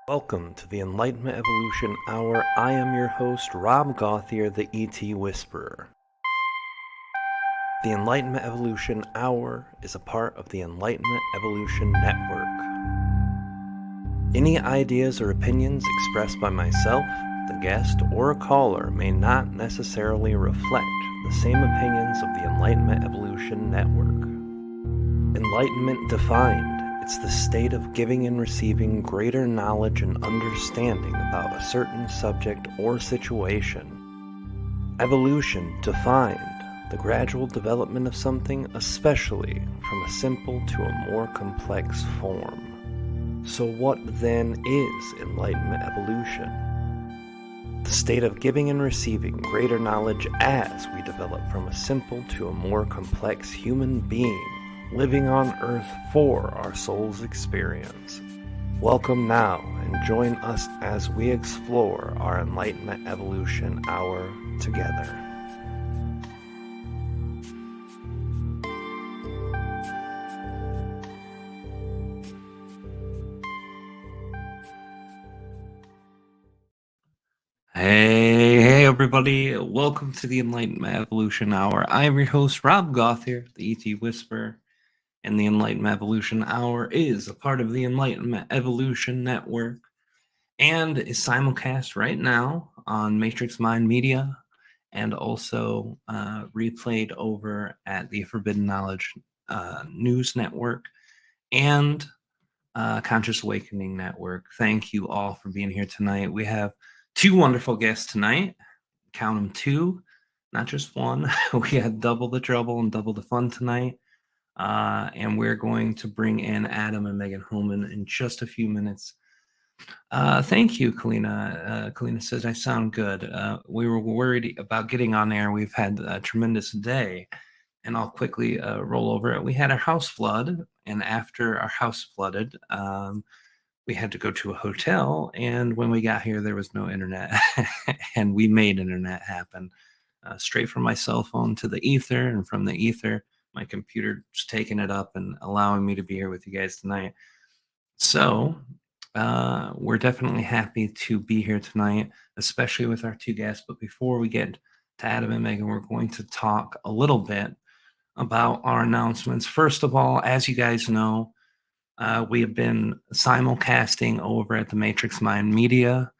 Welcome to the Enlightenment Evolution Hour. I am your host, Rob Gauthier, the ET Whisperer. The Enlightenment Evolution Hour is a part of the Enlightenment Evolution Network. Any ideas or opinions expressed by myself, the guest, or a caller may not necessarily reflect the same opinions of the Enlightenment Evolution Network. Enlightenment defined. It's the state of giving and receiving greater knowledge and understanding about a certain subject or situation. Evolution defined. The gradual development of something, especially from a simple to a more complex form. So what then is Enlightenment Evolution? The state of giving and receiving greater knowledge as we develop from a simple to a more complex human being, living on Earth for our soul's experience. Welcome now and join us as we explore our Enlightenment Evolution Hour together. Hey everybody, welcome to the Enlightenment Evolution Hour. I am your host, Rob Gauthier, the ET Whisperer. And the Enlightenment Evolution Hour is a part of the Enlightenment Evolution Network and is simulcast right now on Matrix Mind Media and also replayed over at the Forbidden Knowledge News Network and Conscious Awakening Network. Thank you all for being here tonight. We have two wonderful guests tonight. Count them two, not just one. We had double the trouble and double the fun tonight. And we're going to bring in Adam and Megan Homan in just a few minutes. Thank you, Kalina. Kalina says, I sound good. We were worried about getting on air. We've had a tremendous day. And I'll quickly roll over it. We had our house flood. And after our house flooded, we had to go to a hotel. And when we got here, there was no internet. And we made internet happen. Straight from my cell phone to the ether, and from the ether, my computer's taking it up and allowing me to be here with you guys tonight. So we're definitely happy to be here tonight, especially with our two guests. But before we get to Adam and Megan, we're going to talk a little bit about our announcements. First of all, as you guys know, we have been simulcasting over at the Matrix Mind Media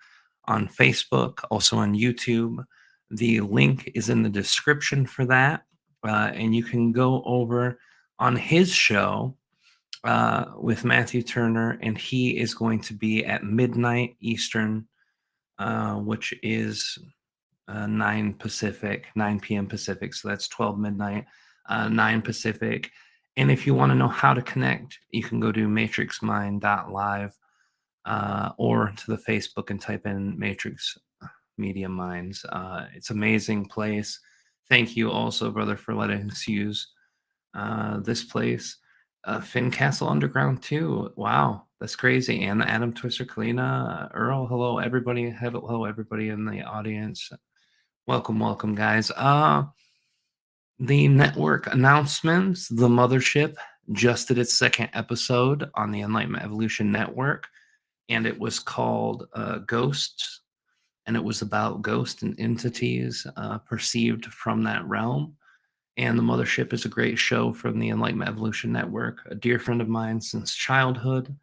on Facebook, also on YouTube. The link is in the description for that. And you can go over on his show with Matthew Turner, and he is going to be at midnight Eastern, which is 9 p.m. Pacific. So that's 12 midnight, 9 Pacific. And if you want to know how to connect, you can go to matrixmind.live or to the Facebook and type in Matrix Media Minds. It's an amazing place. Thank you also, brother, for letting us use this place. Fincastle Underground, too. Wow, that's crazy. And Adam Twister, Kalina, Earl, hello, everybody. Hello, everybody in the audience. Welcome, guys. The network announcements, the mothership just did its second episode on the Enlightenment Evolution Network, and it was called Ghosts. And it was about ghosts and entities perceived from that realm. And The Mothership is a great show from the Enlightenment Evolution Network. A dear friend of mine since childhood,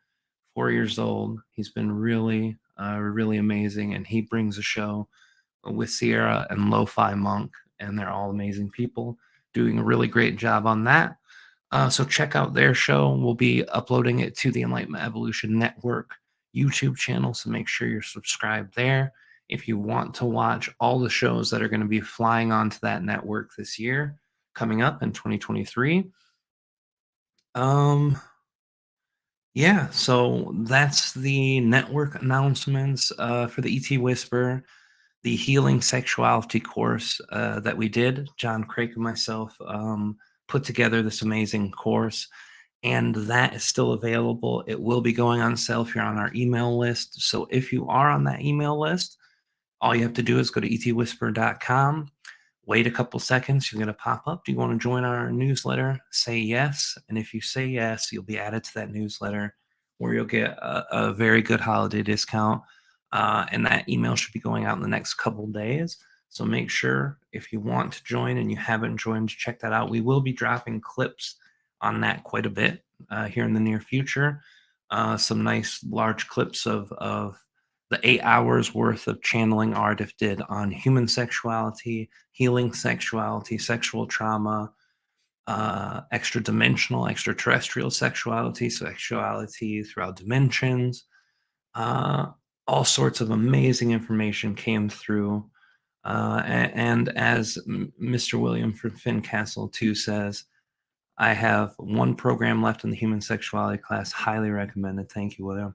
4 years old. He's been really, really amazing. And he brings a show with Sierra and Lo-Fi Monk. And they're all amazing people doing a really great job on that. So check out their show. We'll be uploading it to the Enlightenment Evolution Network YouTube channel. So make sure you're subscribed there. If you want to watch all the shows that are going to be flying onto that network this year, coming up in 2023. Yeah, so that's the network announcements for the ET Whisper, the Healing Sexuality course that we did. John Craig and myself put together this amazing course, and that is still available. It will be going on sale if you're on our email list. So if you are on that email list, all you have to do is go to etwhisper.com, wait a couple seconds, you're going to pop up. Do you want to join our newsletter? Say yes. And if you say yes, you'll be added to that newsletter where you'll get a very good holiday discount. And that email should be going out in the next couple days. So make sure if you want to join and you haven't joined, check that out. We will be dropping clips on that quite a bit here in the near future. Some nice large clips of the 8 hours worth of channeling Ardif did on human sexuality, healing sexuality, sexual trauma, extra dimensional, extraterrestrial sexuality, sexuality throughout dimensions. All sorts of amazing information came through. And as Mr. William from Fincastle 2 says, I have one program left in the human sexuality class. Highly recommended. Thank you, William.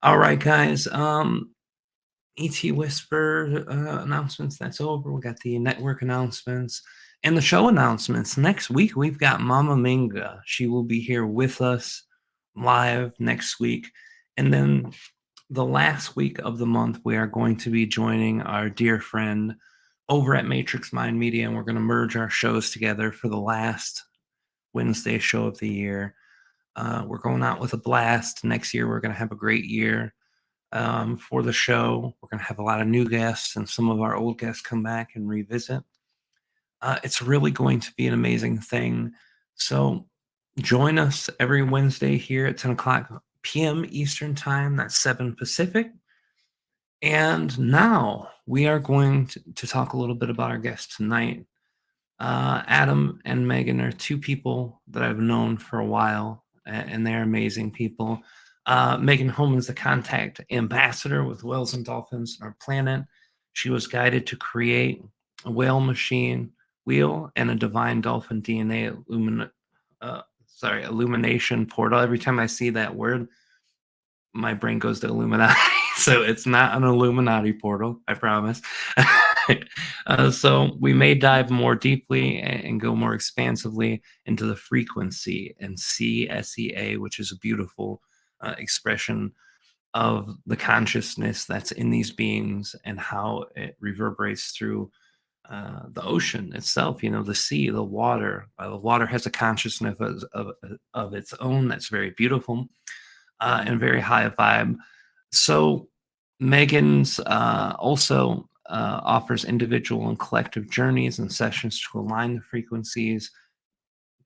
All right, guys. ET Whisper announcements. That's over. We got the network announcements and the show announcements. Next week, we've got Mama Minga. She will be here with us live next week. And then the last week of the month, we are going to be joining our dear friend over at Matrix Mind Media, and we're going to merge our shows together for the last Wednesday show of the year. We're going out with a blast. Next year, we're going to have a great year for the show. We're going to have a lot of new guests, and some of our old guests come back and revisit. It's really going to be an amazing thing. So join us every Wednesday here at 10 o'clock p.m. Eastern Time. That's 7 Pacific. And now we are going to talk a little bit about our guest tonight. Adam and Megan are two people that I've known for a while, and they're amazing people. Megan Homan's the contact ambassador with Whales and Dolphins on our planet. She was guided to create a whale machine wheel and a divine dolphin DNA illumination portal. Every time I see that word, my brain goes to Illuminati. So it's not an Illuminati portal, I promise. So we may dive more deeply and go more expansively into the frequency and CSEA, which is a beautiful expression of the consciousness that's in these beings and how it reverberates through the ocean itself, the sea, the water. The water has a consciousness of its own that's very beautiful and very high vibe. So Megan's also offers individual and collective journeys and sessions to align the frequencies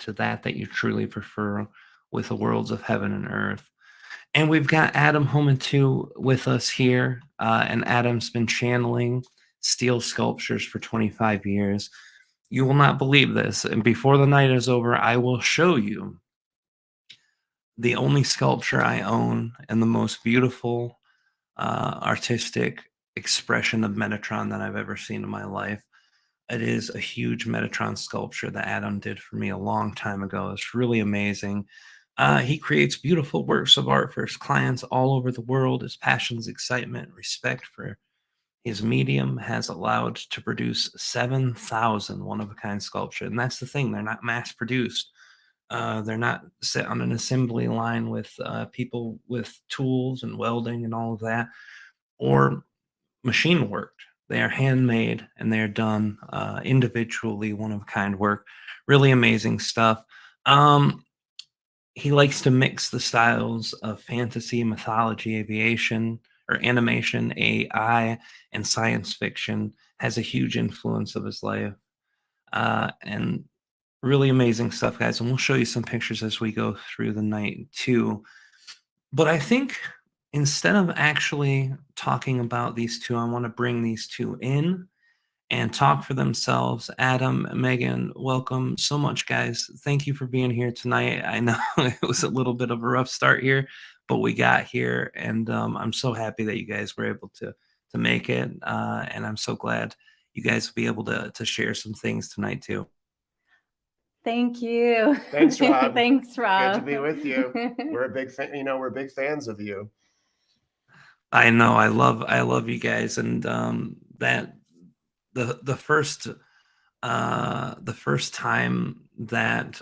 to that you truly prefer with the worlds of heaven and earth. And we've got Adam Homan too with us here. And Adam's been channeling steel sculptures for 25 years. You will not believe this. And before the night is over, I will show you the only sculpture I own and the most beautiful artistic expression of Metatron that I've ever seen in my life. It is a huge Metatron sculpture that Adam did for me a long time ago. It's really amazing. He creates beautiful works of art for his clients all over the world. His passions, excitement, respect for his medium has allowed to produce 7,000 one-of-a-kind sculpture. And that's the thing. They're not mass-produced. They're not set on an assembly line with people with tools and welding and all of that, or machine worked. They are handmade and they are done individually, one-of-a-kind work. Really amazing stuff. He likes to mix the styles of fantasy, mythology, aviation, or animation, AI, and science fiction. Has a huge influence of his life. And really amazing stuff, guys. And we'll show you some pictures as we go through the night, too. But I think instead of actually talking about these two, I want to bring these two in and talk for themselves. Adam, Megan, welcome so much, guys. Thank you for being here tonight. I know it was a little bit of a rough start here, but we got here, and I'm so happy that you guys were able to make it. And I'm so glad you guys will be able to share some things tonight, too. Thank you. Thanks, Rob. Thanks, Rob. Good to be with you. We're a big fan. We're big fans of you. I know. I love you guys, and that the first time that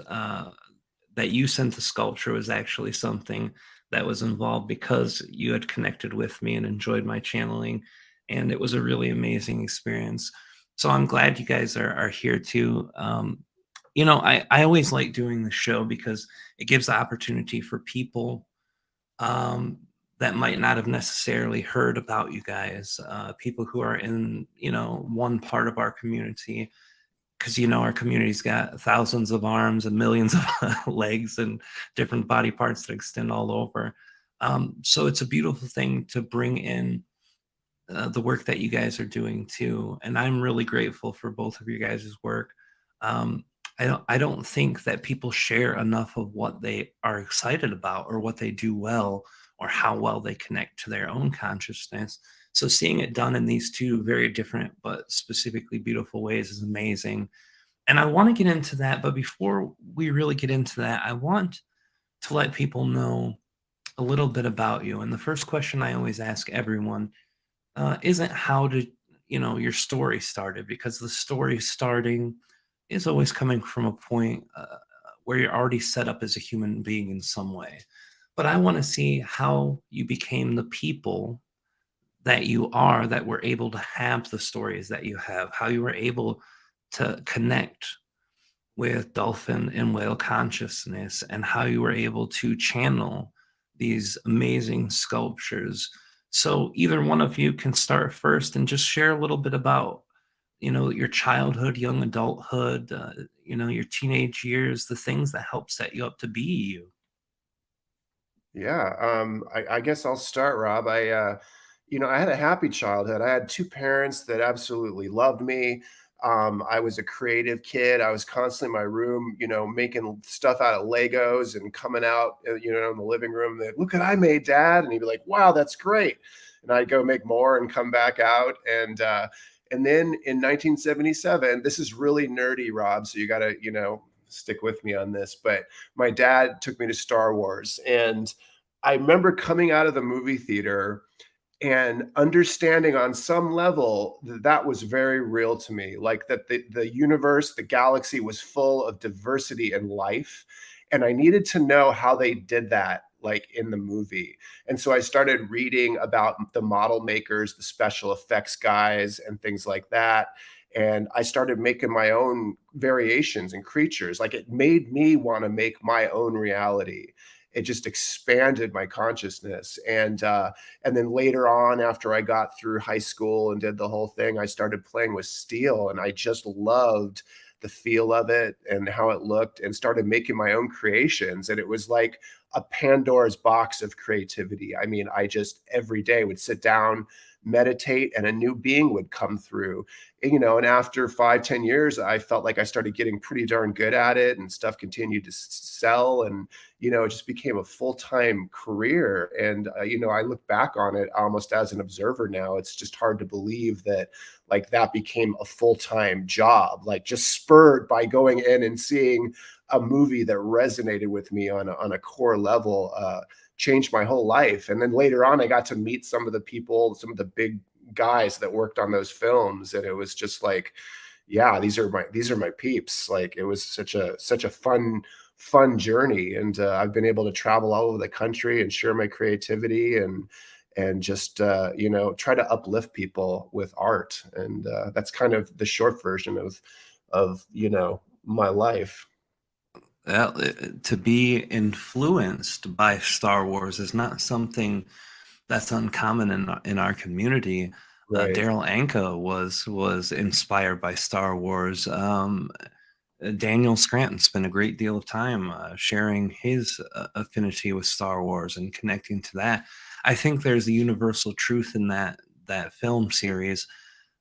you sent the sculpture was actually something that was involved because you had connected with me and enjoyed my channeling, and it was a really amazing experience. So I'm glad you guys are here too. I always like doing the show because it gives the opportunity for people um, that might not have necessarily heard about you guys, people who are in, one part of our community, because our community's got thousands of arms and millions of legs and different body parts that extend all over. So it's a beautiful thing to bring in the work that you guys are doing too, and I'm really grateful for both of you guys' work. Um, I don't think that people share enough of what they are excited about or what they do well or how well they connect to their own consciousness. So seeing it done in these two very different but specifically beautiful ways is amazing. And I want to get into that, but before we really get into that, I want to let people know a little bit about you. And the first question I always ask everyone isn't how did your story started, because the story starting is always coming from a point where you're already set up as a human being in some way. But I want to see how you became the people that you are, that were able to have the stories that you have, how you were able to connect with dolphin and whale consciousness, and how you were able to channel these amazing sculptures. So either one of you can start first and just share a little bit about, your childhood, young adulthood, your teenage years, the things that help set you up to be you. Yeah, I guess I'll start, Rob. I had a happy childhood. I had two parents that absolutely loved me. I was a creative kid. I was constantly in my room, making stuff out of Legos and coming out, in the living room. That look what I made, Dad, and he'd be like, "Wow, that's great," and I'd go make more and come back out. And then in 1977, this is really nerdy, Rob. So you got to, stick with me on this, but my dad took me to Star Wars. And I remember coming out of the movie theater and understanding on some level that that was very real to me, like that the universe, the galaxy was full of diversity and life. And I needed to know how they did that, like in the movie. And so I started reading about the model makers, the special effects guys, and things like that. And I started making my own variations and creatures. Like it made me want to make my own reality. It just expanded my consciousness. And then later on, after I got through high school and did the whole thing, I started playing with steel, and I just loved the feel of it and how it looked, and started making my own creations. And it was like a Pandora's box of creativity. I mean, I just every day would sit down, meditate, and a new being would come through. And after 5, 10 years, I felt like I started getting pretty darn good at it, and stuff continued to sell. And it just became a full-time career. And I look back on it almost as an observer now. It's just hard to believe that like that became a full-time job, like just spurred by going in and seeing a movie that resonated with me on a core level. Changed my whole life. And then later on, I got to meet some of the people, some of the big guys that worked on those films, and it was just like, yeah, these are my peeps. Like it was such a fun journey. And I've been able to travel all over the country and share my creativity, and just try to uplift people with art. And that's kind of the short version of my life. Well, to be influenced by Star Wars is not something that's uncommon in our community. Right. Daryl Anka was inspired by Star Wars. Daniel Scranton spent a great deal of time sharing his affinity with Star Wars and connecting to that. I think there's a universal truth in that film series,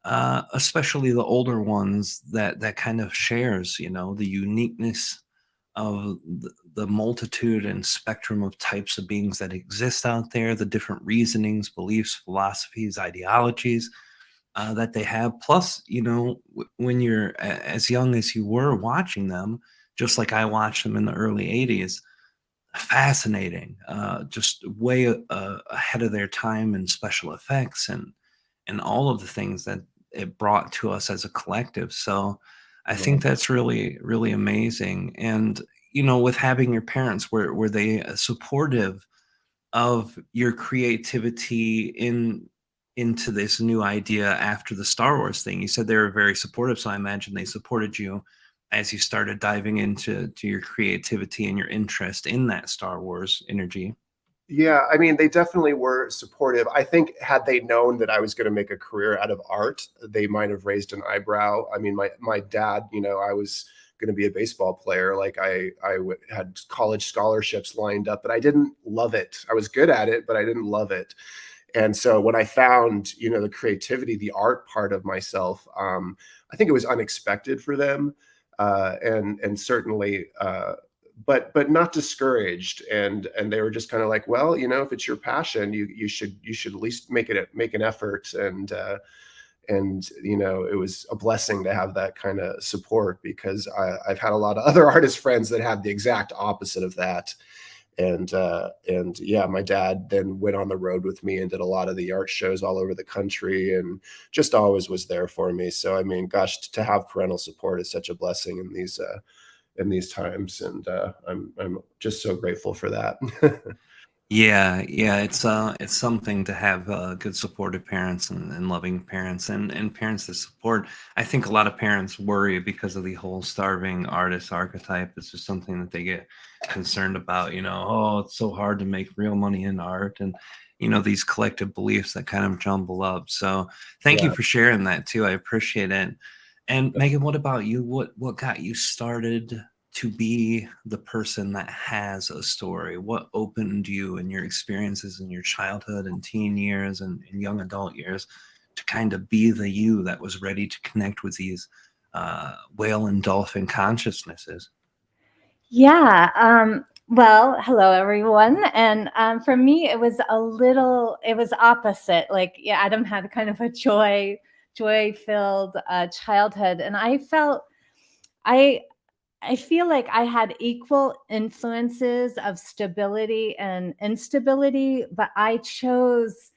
especially the older ones, that kind of shares, the uniqueness of the multitude and spectrum of types of beings that exist out there, the different reasonings, beliefs, philosophies, ideologies that they have. Plus, when you're as young as you were watching them, just like I watched them in the early 80s, fascinating, just way ahead of their time in special effects and all of the things that it brought to us as a collective. So I think that's really, really amazing. And, with having your parents, were they supportive of your creativity into this new idea after the Star Wars thing? You said they were very supportive, so I imagine they supported you as you started diving into your creativity and your interest in that Star Wars energy. Yeah, I mean, they definitely were supportive. I think had they known that I was going to make a career out of art, they might have raised an eyebrow. I mean, my dad, you know, I was going to be a baseball player. Like had college scholarships lined up, but I didn't love it. I was good at it, but I didn't love it. And so when I found, you know, the creativity, the art part of myself, I think it was unexpected for them, and certainly, but not discouraged. And they were just kind of like, well, you know, if it's your passion, you should at least make an effort. And you know, it was a blessing to have that kind of support, because I've had a lot of other artist friends that had the exact opposite of that. And yeah, my dad then went on the road with me and did a lot of the art shows all over the country, and just always was there for me. So I mean, gosh, to have parental support is such a blessing in these times, and I'm just so grateful for that. Yeah, yeah, it's something to have good supportive parents and loving parents and parents that support. I think a lot of parents worry because of the whole starving artist archetype. It's just something that they get concerned about, you know, oh, it's so hard to make real money in art, and you know, these collective beliefs that kind of jumble up. So thank you Yeah. for sharing that too. I appreciate it. And Megan, what about you? What got you started to be the person that has a story? What opened you and your experiences in your childhood and teen years and young adult years to kind of be the you that was ready to connect with these whale and dolphin consciousnesses? Yeah. Well, hello everyone. And for me, it was opposite. Like, yeah, Adam had kind of a joy-filled childhood, and I I feel like I had equal influences of stability and instability, but I chose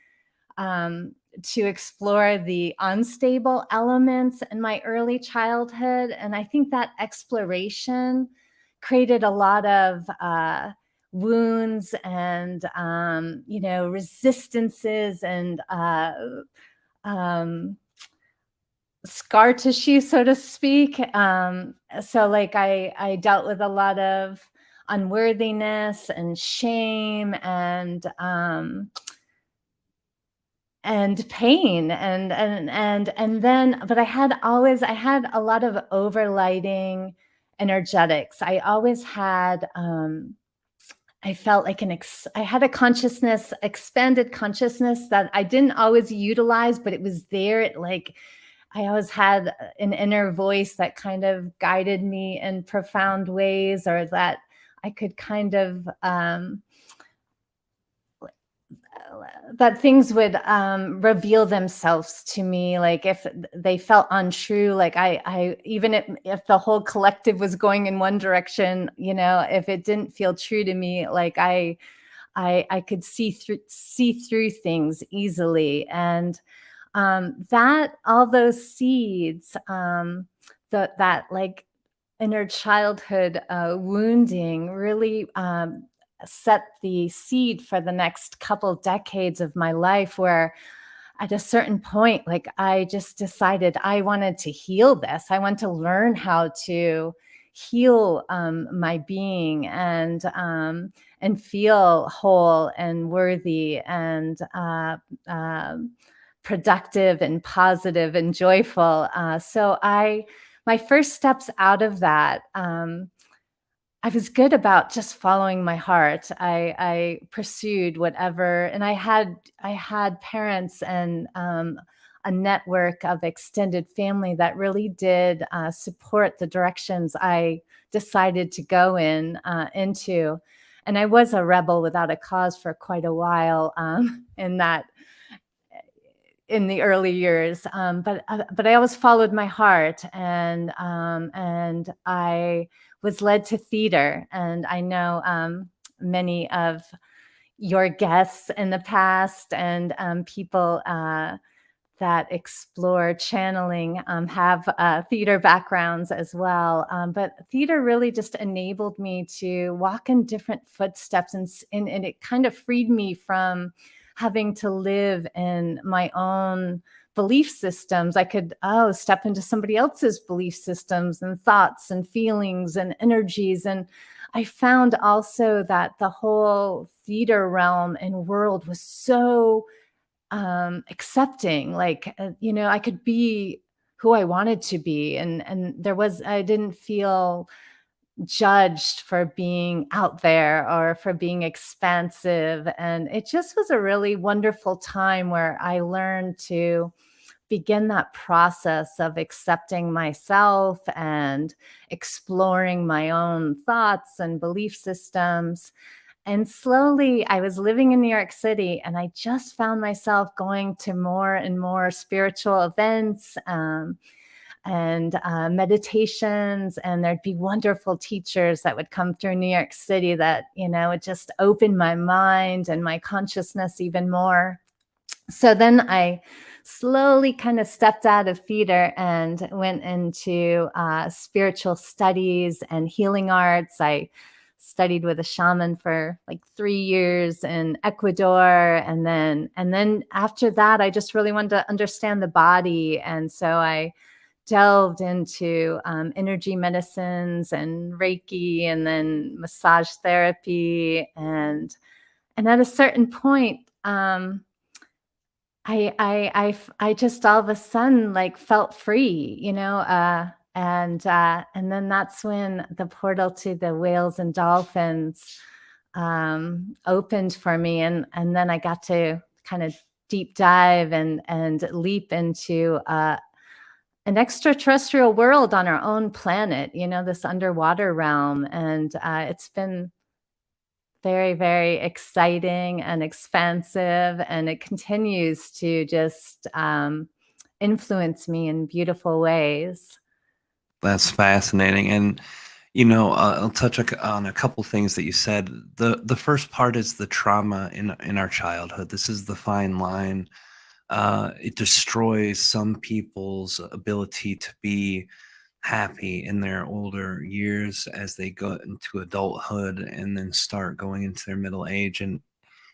to explore the unstable elements in my early childhood. And I think that exploration created a lot of wounds and, you know, resistances and um, scar tissue, so to speak. So like I dealt with a lot of unworthiness and shame and pain and then but I had a lot of overlighting energetics. I always had I felt like I had a consciousness, expanded consciousness that I didn't always utilize, but it was there. It like I always had an inner voice that kind of guided me in profound ways, or that I could kind of that things would reveal themselves to me, like if they felt untrue, like I even if the whole collective was going in one direction, you know, if it didn't feel true to me, like I could see through things easily. And that all those seeds, that like inner childhood wounding really set the seed for the next couple decades of my life, where at a certain point, like I just decided I wanted to heal this. I want to learn how to heal my being and feel whole and worthy and productive and positive and joyful. My first steps out of that, I was good about just following my heart. I pursued whatever, and I had parents and a network of extended family that really did support the directions I decided to go into. And I was a rebel without a cause for quite a while in the early years, but I always followed my heart, and I was led to theater. And I know many of your guests in the past and people that explore channeling have theater backgrounds as well. But theater really just enabled me to walk in different footsteps, and it kind of freed me from having to live in my own belief systems. I could step into somebody else's belief systems and thoughts and feelings and energies, and I found also that the whole theater realm and world was so accepting. Like, I could be who I wanted to be, and I didn't feel judged for being out there or for being expansive. And it just was a really wonderful time where I learned to begin that process of accepting myself and exploring my own thoughts and belief systems. And slowly, I was living in New York City, and I just found myself going to more and more spiritual events. And meditations, and there'd be wonderful teachers that would come through New York City that, it just opened my mind and my consciousness even more. So then I slowly kind of stepped out of theater and went into spiritual studies and healing arts. I studied with a shaman for like 3 years in Ecuador, and then after that, I just really wanted to understand the body, and so I delved into energy medicines and Reiki, and then massage therapy, and at a certain point, I just all of a sudden like felt free, and then that's when the portal to the Whales and Dolphins opened for me, and then I got to kind of deep dive and leap into an extraterrestrial world on our own planet, this underwater realm. And it's been very, very exciting and expansive, and it continues to just influence me in beautiful ways. That's fascinating. And, I'll touch on a couple things that you said. The first part is the trauma in our childhood. This is the fine line. It destroys some people's ability to be happy in their older years as they go into adulthood and then start going into their middle age. And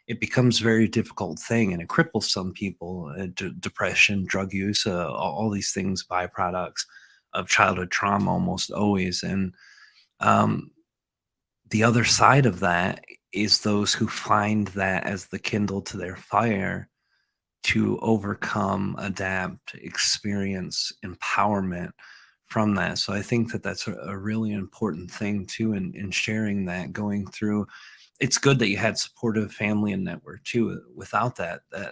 it becomes a very difficult thing, and it cripples some people. Depression, drug use, all these things, byproducts of childhood trauma almost always. And um, the other side of that is those who find that as the kindle to their fire to overcome, adapt, experience empowerment from that. So I think that that's a really important thing too, in sharing that, going through. It's good that you had supportive family and network too. Without that uh,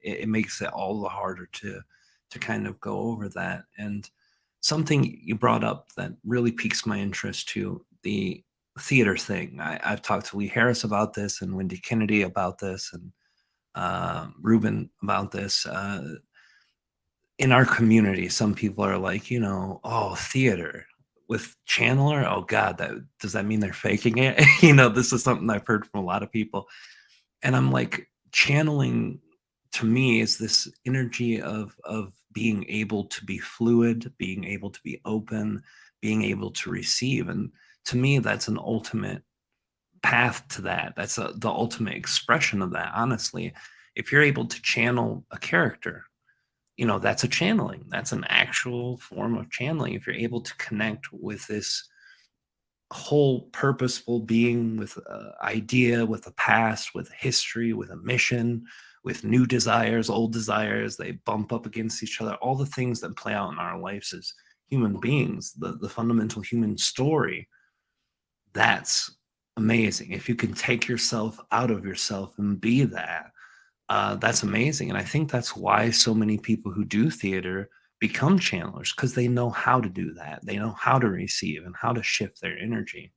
it makes it all the harder to kind of go over that. And something you brought up that really piques my interest too, the theater thing. I've talked to Lee Harris about this, and Wendy Kennedy about this, and Ruben about this. In our community, some people are like, oh, theater with Chandler. Oh God, does that mean they're faking it? This is something I've heard from a lot of people. And I'm like, channeling to me is this energy of being able to be fluid, being able to be open, being able to receive. And to me, that's an ultimate path to that. That's the ultimate expression of that, honestly. If you're able to channel a character, that's a channeling. That's an actual form of channeling. If you're able to connect with this whole purposeful being, with an idea, with a past, with history, with a mission, with new desires, old desires, they bump up against each other. All the things that play out in our lives as human beings, the fundamental human story, that's amazing. If you can take yourself out of yourself and be that, that's amazing. And I think that's why so many people who do theater become channelers, because they know how to do that. They know how to receive and how to shift their energy.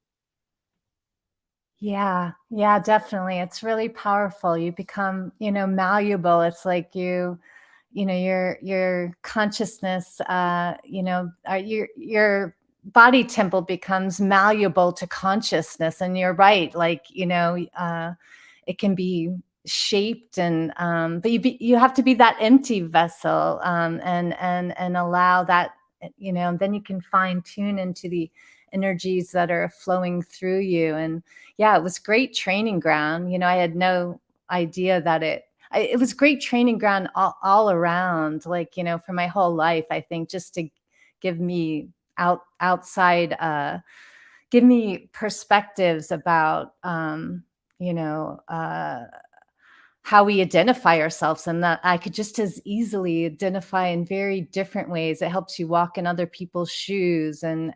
Yeah, yeah, definitely. It's really powerful. You become, malleable. It's like your consciousness, your body temple becomes malleable to consciousness. And you're right, like, it can be shaped, and but you have to be that empty vessel, and allow that, and then you can fine tune into the energies that are flowing through you. And yeah, it was great training ground. I had no idea that it was great training ground all around, like, for my whole life, I think, just to give me outside give me perspectives about, how we identify ourselves, and that I could just as easily identify in very different ways. It helps you walk in other people's shoes, and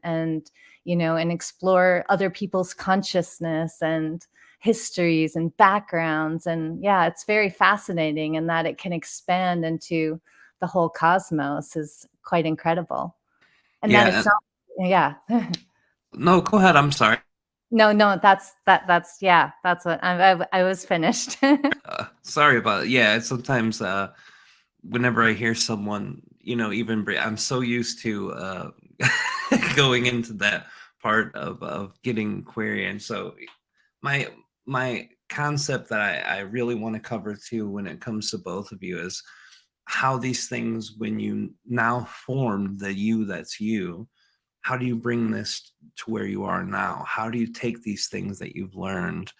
explore other people's consciousness and histories and backgrounds. And yeah, it's very fascinating, and that it can expand into the whole cosmos is quite incredible. And that Yeah. it's not, yeah. No, go ahead. I'm sorry. No, that's yeah, that's what I was finished. Sorry about it. Yeah, sometimes whenever I hear someone, I'm so used to going into that part of getting query. And so my concept that I really want to cover too when it comes to both of you is how these things, when you now form the you that's you, how do you bring this to where you are now? How do you take these things that you've learned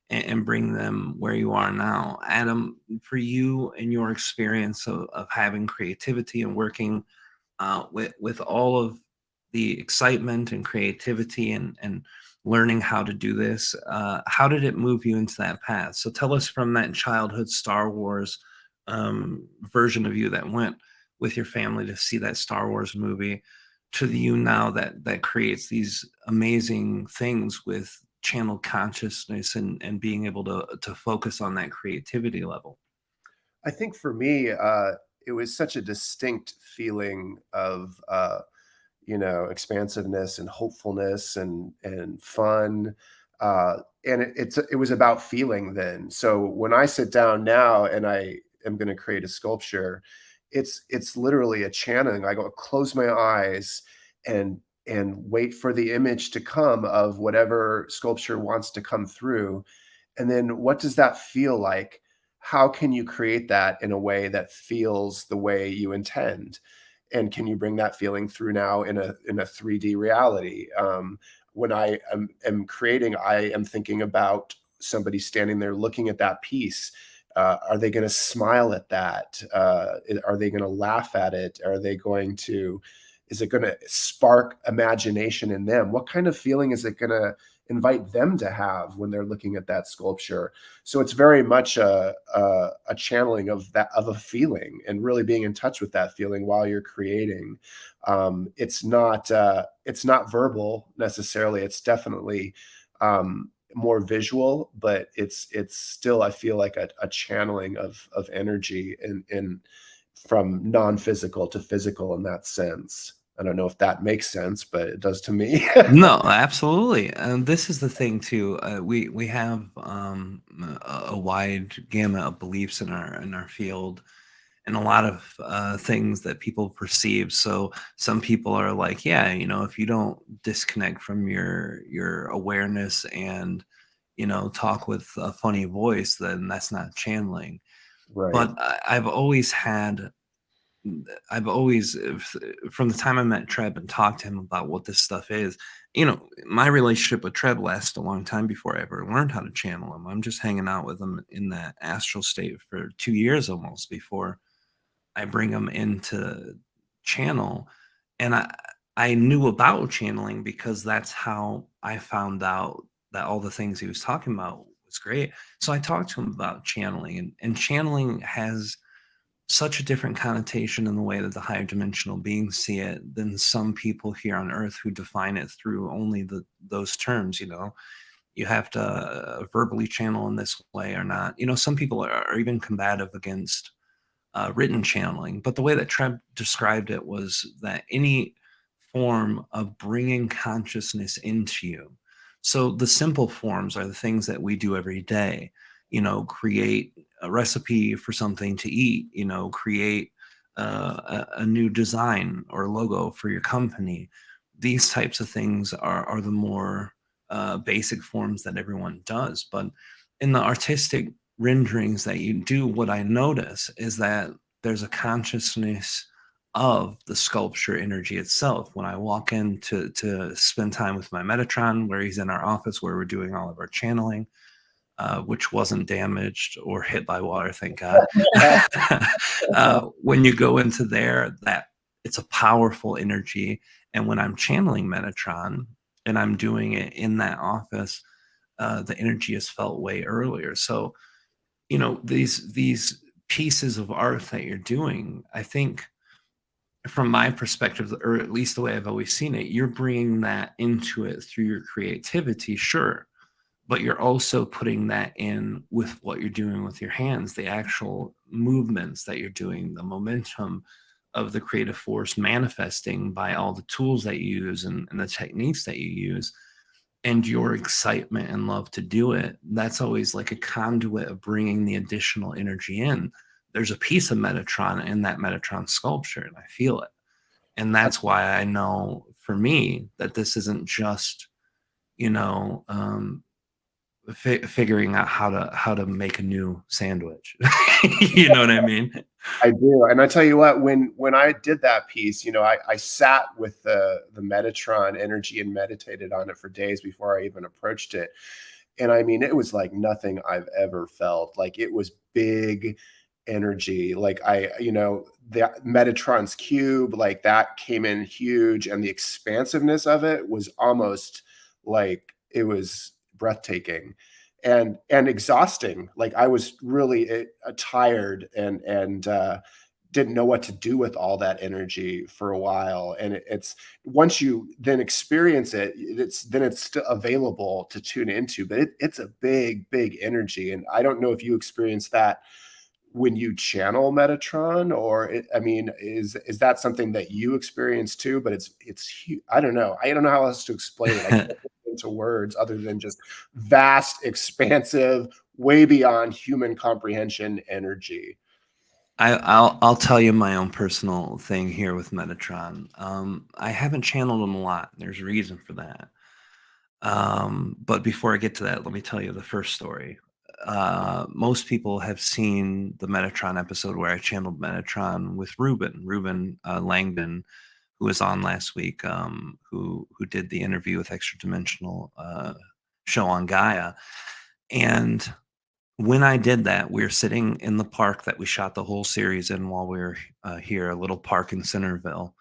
and bring them where you are now? Adam, for you and your experience of having creativity and working with all of the excitement and creativity and learning how to do this, how did it move you into that path? So tell us, from that childhood Star Wars version of you that went with your family to see that Star Wars movie, to the you now that creates these amazing things with channeled consciousness and being able to focus on that creativity level. I think for me, it was such a distinct feeling of expansiveness and hopefulness and fun. And it was about feeling then. So when I sit down now and I am going to create a sculpture, it's literally a channeling. I go close my eyes and wait for the image to come of whatever sculpture wants to come through. And then what does that feel like? How can you create that in a way that feels the way you intend? And can you bring that feeling through now in a 3D reality? When I am creating, I am thinking about somebody standing there looking at that piece. Are they going to smile at that? Are they going to laugh at it? Is it going to spark imagination in them? What kind of feeling is it going to invite them to have when they're looking at that sculpture? So it's very much a channeling of a feeling, and really being in touch with that feeling while you're creating. It's not verbal necessarily. It's definitely more visual, but it's still, I feel like, a channeling of energy in from non-physical to physical in that sense. I don't know if that makes sense, but it does to me. No, absolutely. And this is the thing too. We have a wide gamut of beliefs in our field, and a lot of things that people perceive. So some people are like, yeah, if you don't disconnect from your awareness and talk with a funny voice, then that's not channeling. Right. But I've always, from the time I met Treb and talked to him about what this stuff is, my relationship with Treb lasted a long time before I ever learned how to channel him. I'm just hanging out with him in that astral state for 2 years almost before I bring him into channel. And I knew about channeling because that's how I found out that all the things he was talking about was great. So I talked to him about channeling, and channeling has such a different connotation in the way that the higher dimensional beings see it than some people here on earth who define it through only those terms. You have to verbally channel in this way or not. Some people are even combative against written channeling, but the way that Treb described it was that any form of bringing consciousness into you. So the simple forms are the things that we do every day. Create a recipe for something to eat. Create a new design or logo for your company. These types of things are the more basic forms that everyone does. But in the artistic renderings that you do, what I notice is that there's a consciousness of the sculpture energy itself. When I walk in to spend time with my Metatron, where he's in our office, where we're doing all of our channeling, which wasn't damaged or hit by water, thank God. When you go into there, that it's a powerful energy. And when I'm channeling Metatron, and I'm doing it in that office, the energy is felt way earlier. So, you know, these pieces of art that you're doing, I think from my perspective, or at least the way I've always seen it, you're bringing that into it through your creativity, sure, but you're also putting that in with what you're doing with your hands, the actual movements that you're doing, the momentum of the creative force manifesting by all the tools that you use and the techniques that you use, and your excitement and love to do it. That's always like a conduit of bringing the additional energy in. There's a piece of Metatron in that Metatron sculpture, and I feel it. And that's why I know for me that this isn't just, you know, figuring out how to make a new sandwich. You know what I mean? I do. And I tell you what, when I did that piece, you know, I sat with the Metatron energy and meditated on it for days before I even approached it. And I mean, it was like nothing I've ever felt. Like it was big energy. Like you know, the Metatron's cube, like that came in huge, and the expansiveness of it was almost like it was breathtaking and exhausting. Like I was really tired and didn't know what to do with all that energy for a while. And it's once you then experience it, it's still available to tune into. But it's a big energy, and I don't know if you experience that when you channel Metatron, or I mean, is that something that you experience too? But it's huge. I don't know how else to explain it. I can't put it into words other than just vast, expansive, way beyond human comprehension energy. I'll tell you my own personal thing here with Metatron. I haven't channeled them a lot. There's a reason for that. But before I get to that, let me tell you the first story. Most people have seen the Metatron episode where I channeled Metatron with Ruben Langdon, who was on last week, who did the interview with Extra Dimensional show on Gaia. And when I did that, we were sitting in the park that we shot the whole series in while we were here, a little park in Centerville.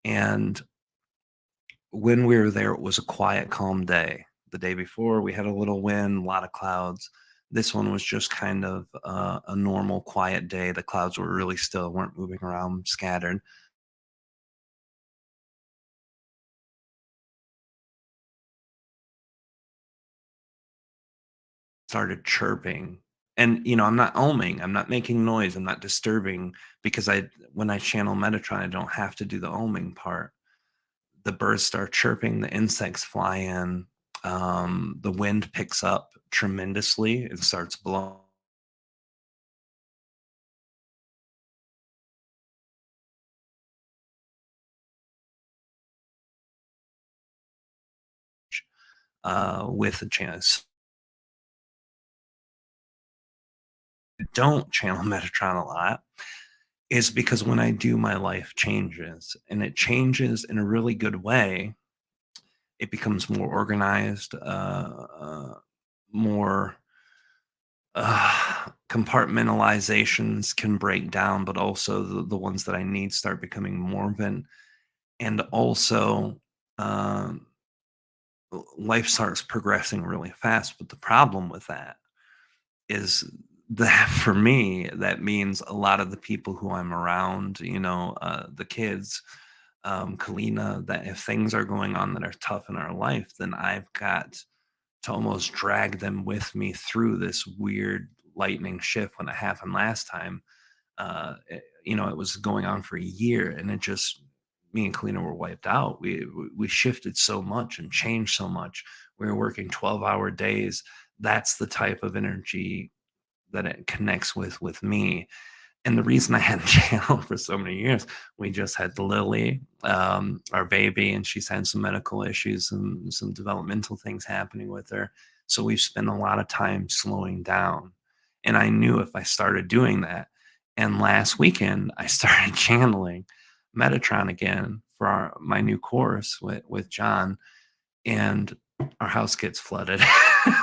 And when we were there, it was a quiet, calm day. The day before, we had a little wind, a lot of clouds. This one was just kind of a normal, quiet day. The clouds were really still, weren't moving around, scattered. Started chirping. And, you know, I'm not oming, I'm not making noise, I'm not disturbing, because when I channel Metatron, I don't have to do the oming part. The birds start chirping, the insects fly in, the wind picks up tremendously and starts blowing. With a chance. Don't channel Metatron a lot is because when I do, my life changes, and it changes in a really good way. It becomes more organized, more compartmentalizations can break down, but also the ones that I need start becoming more than, and also um, life starts progressing really fast. But the problem with that is that for me, that means a lot of the people who I'm around, you know, the kids, Kalina, that if things are going on that are tough in our life, then I've got to almost drag them with me through this weird lightning shift. When it happened last time, you know, it was going on for a year, and it just, me and Kalina were wiped out. We shifted so much and changed so much. We were working 12-hour days. That's the type of energy that it connects with me. And the reason I hadn't channeled for so many years, we just had Lily, our baby, and she's had some medical issues and some developmental things happening with her. So we've spent a lot of time slowing down. And I knew if I started doing that, and last weekend I started channeling Metatron again for my new course with John, and our house gets flooded.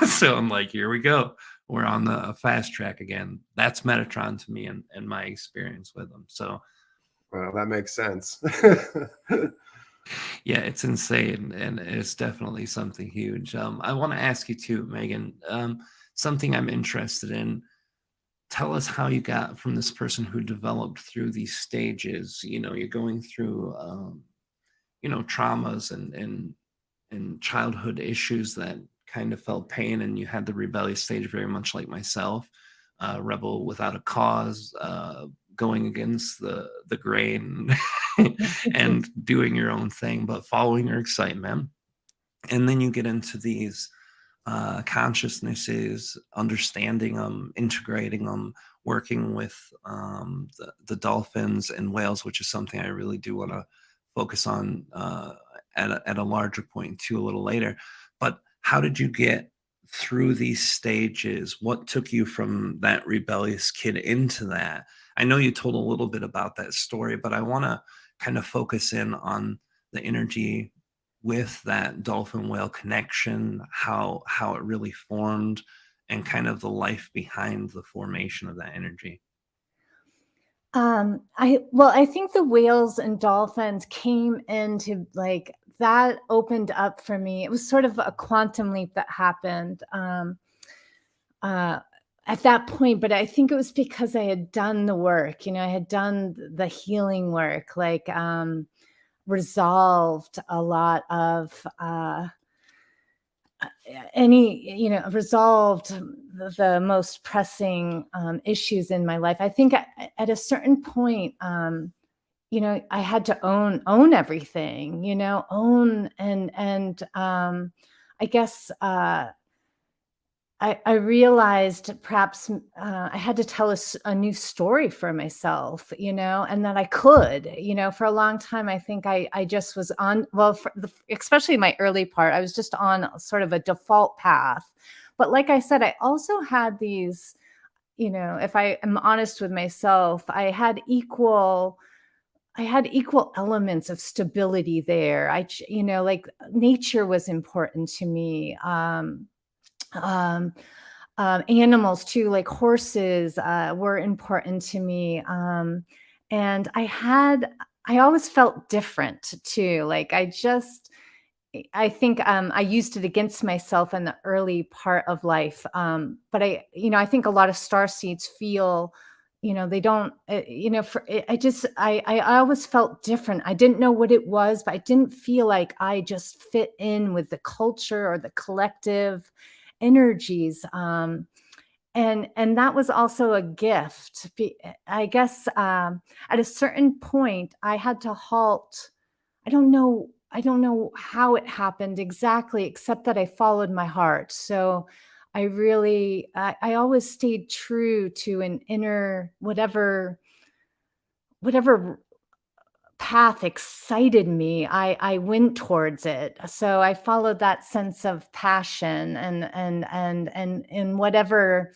So I'm like, here we go. We're on the fast track again. That's Metatron to me and my experience with them. So Well, that makes sense. Yeah, it's insane, and it's definitely something huge. I want to ask you too, Megan, something I'm interested in. Tell us how you got from this person who developed through these stages. You know, you're going through, traumas and childhood issues that kind of felt pain, and you had the rebellious stage very much like myself, rebel without a cause, going against the grain and doing your own thing, but following your excitement. And then you get into these consciousnesses, understanding them, integrating them, working with the dolphins and whales, which is something I really do want to focus on at a larger point too a little later. But how did you get through these stages? What took you from that rebellious kid into that? I know you told a little bit about that story, but I want to kind of focus in on the energy with that dolphin whale connection, how it really formed, and kind of the life behind the formation of that energy. I think the whales and dolphins came into like that opened up for me. It was sort of a quantum leap that happened uh, at that point, but I think it was because I had done the work. You know, I had done the healing work, like resolved a lot of resolved the most pressing issues in my life. I think at a certain point, I had to own everything, own and I guess I realized perhaps I had to tell a new story for myself, and that I could, for a long time. I think I just was on, well, especially my early part, I was just on sort of a default path. But like I said, I also had these, if I am honest with myself, I had equal elements of stability there. Like nature was important to me. Um, Animals too, like horses, were important to me. And I always felt different too. Like I think I used it against myself in the early part of life. But I think a lot of star seeds feel, they don't, I always felt different. I didn't know what it was, but I didn't feel like I just fit in with the culture or the collective energies. And that was also a gift. I guess at a certain point, I had to halt. I don't know how it happened exactly, except that I followed my heart. So I always stayed true to an inner whatever path excited me. I went towards it. So I followed that sense of passion and whatever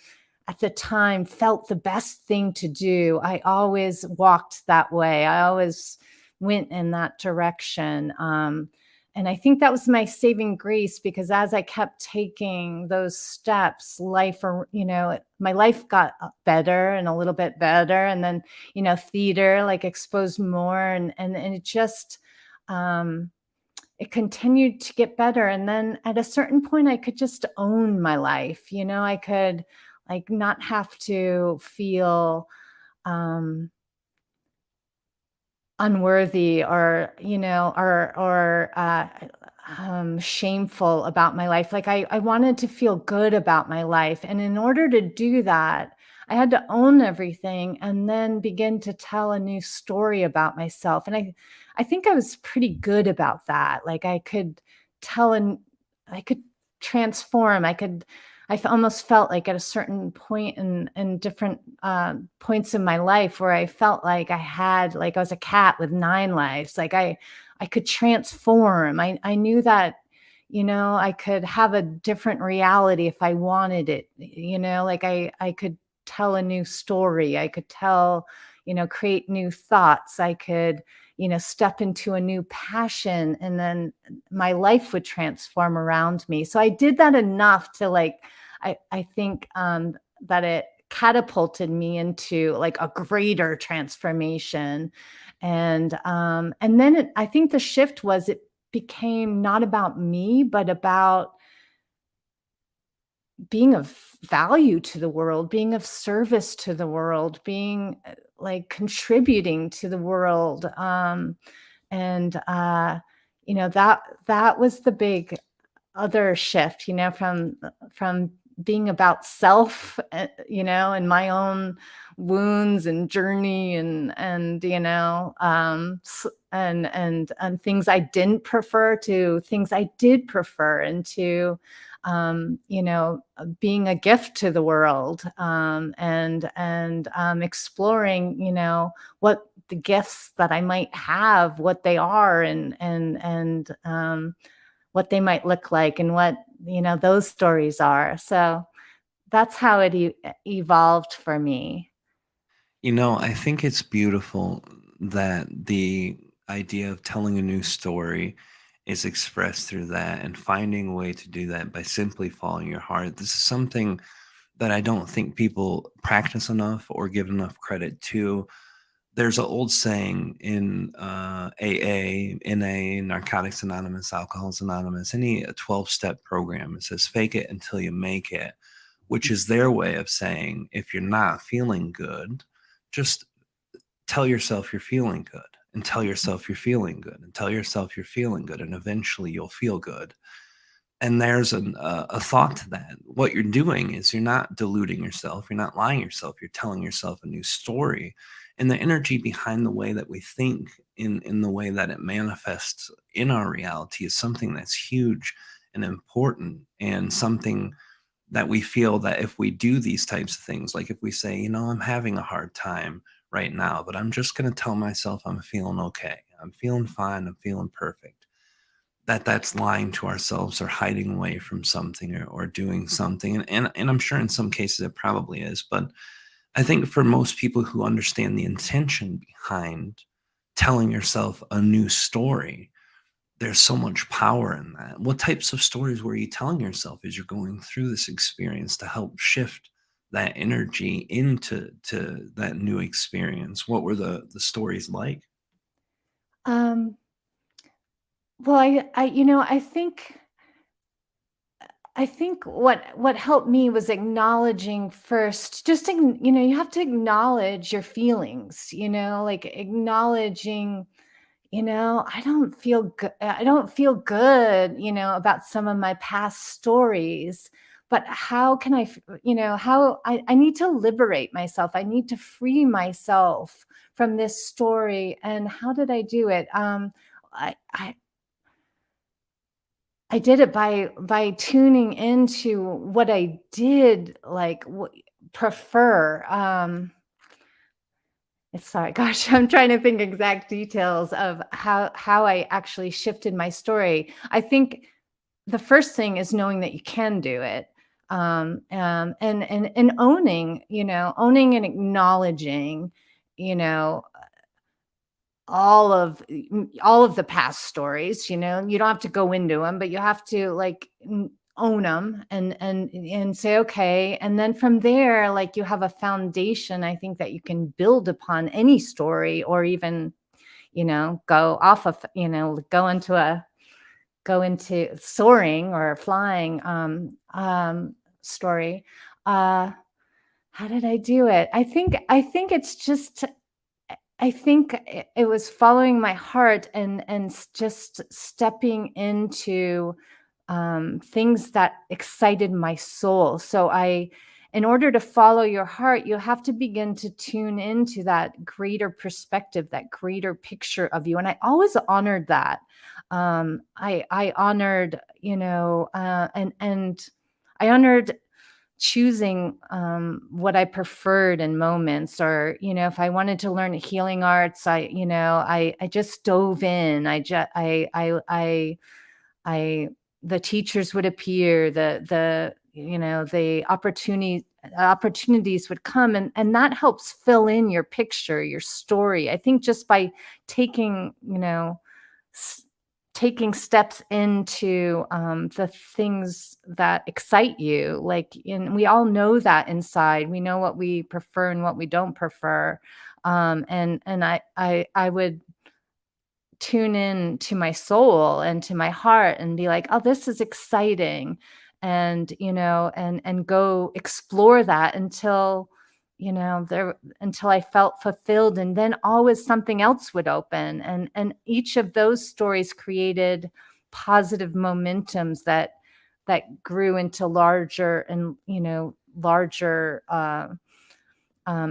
at the time felt the best thing to do. I always walked that way. I always went in that direction. And I think that was my saving grace, because as I kept taking those steps, my life got better and a little bit better. And then, theater like exposed more, and it just, it continued to get better. And then at a certain point, I could just own my life. I could like not have to feel, unworthy or shameful about my life. Like I wanted to feel good about my life, and in order to do that, I had to own everything and then begin to tell a new story about myself. And I think I was pretty good about that. Like I could tell, and I could transform. Almost felt like at a certain point in different points in my life where I felt like I was a cat with 9 lives. Like I could transform. I knew that, I could have a different reality if I wanted it. Like I could tell a new story. I could create new thoughts. I could, step into a new passion, and then my life would transform around me. So I did that enough to I think that it catapulted me into like a greater transformation. And then I think the shift was it became not about me, but about being of value to the world, being of service to the world, being like contributing to the world. And that was the big other shift, from being about self, and my own wounds and journey, and and things I didn't prefer to things I did prefer, and to being a gift to the world, and exploring, what the gifts that I might have, what they are, and what they might look like, and what those stories are. So that's how it evolved for me. I think it's beautiful that the idea of telling a new story is expressed through that, and finding a way to do that by simply following your heart. This is something that I don't think people practice enough or give enough credit to. There's an old saying in AA, NA, Narcotics Anonymous, Alcoholics Anonymous, any 12-step program. It says, fake it until you make it, which is their way of saying, if you're not feeling good, just tell yourself you're feeling good, and tell yourself you're feeling good, and tell yourself you're feeling good, and eventually you'll feel good. And there's a thought to that. What you're doing is you're not deluding yourself. You're not lying yourself. You're telling yourself a new story. And the energy behind the way that we think, in the way that it manifests in our reality, is something that's huge and important, and something that we feel that if we do these types of things, like if we say, I'm having a hard time right now, but I'm just going to tell myself I'm feeling okay. I'm feeling fine. I'm feeling perfect. That's lying to ourselves, or hiding away from something, or doing something. And I'm sure in some cases it probably is. But I think for most people who understand the intention behind telling yourself a new story, there's so much power in that. What types of stories were you telling yourself as you're going through this experience to help shift that energy into that new experience? What were the stories like? Um, well, I think what helped me was acknowledging first, you have to acknowledge your feelings, like acknowledging, I don't feel good, about some of my past stories, but how can how I need to liberate myself. I need to free myself from this story. And how did I do it? I, I, I did it by tuning into what I did like prefer. It's sorry, gosh, I'm trying to think exact details of how I actually shifted my story. I think the first thing is knowing that you can do it, and owning and acknowledging, you know, all of the past stories. You don't have to go into them, but you have to like own them, and say okay. And then from there, like, you have a foundation, I think, that you can build upon any story, or even go off of, go into soaring or flying story. How did I do it? I think it's just, I think it was following my heart, and just stepping into things that excited my soul. So in order to follow your heart, you have to begin to tune into that greater perspective, that greater picture of you. And I always honored that. I honored, and I honored choosing what I preferred in moments, or if I wanted to learn healing arts, I just dove in. I the teachers would appear, the opportunities would come, and that helps fill in your picture, your story. I think just by taking, taking steps into the things that excite you. Like, we all know that inside. We know what we prefer and what we don't prefer. And I would tune in to my soul and to my heart and be like, oh, this is exciting. And, and go explore that until, until I felt fulfilled. And then always something else would open. And each of those stories created positive momentums that grew into larger and, larger,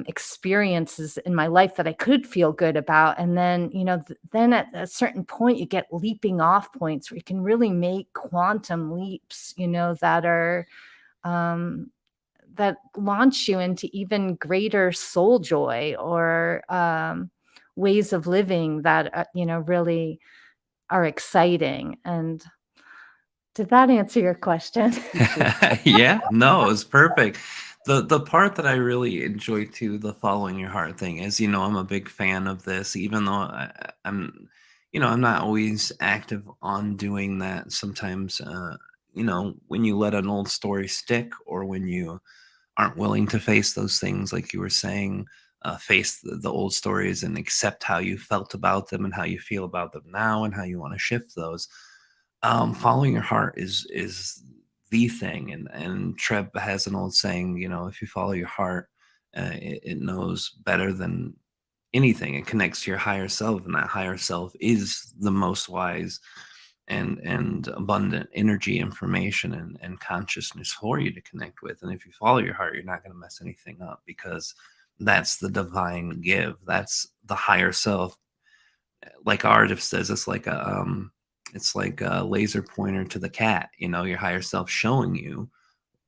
experiences in my life that I could feel good about. And then, then at a certain point, you get leaping off points where you can really make quantum leaps, that are, that launch you into even greater soul joy, or ways of living that, really are exciting. And did that answer your question? Yeah, no, it was perfect. The part that I really enjoy too, the following your heart thing, is, I'm a big fan of this, even though I'm, I'm not always active on doing that. Sometimes, when you let an old story stick, or when you aren't willing to face those things, like you were saying, face the old stories and accept how you felt about them and how you feel about them now and how you want to shift those. Following your heart is the thing. And Treb has an old saying, if you follow your heart, it knows better than anything. It connects to your higher self, and that higher self is the most wise and abundant energy, information, and consciousness for you to connect with. And if you follow your heart, you're not going to mess anything up, because that's the divine give. That's the higher self. Like artist says, it's like a laser pointer to the cat. Your higher self showing you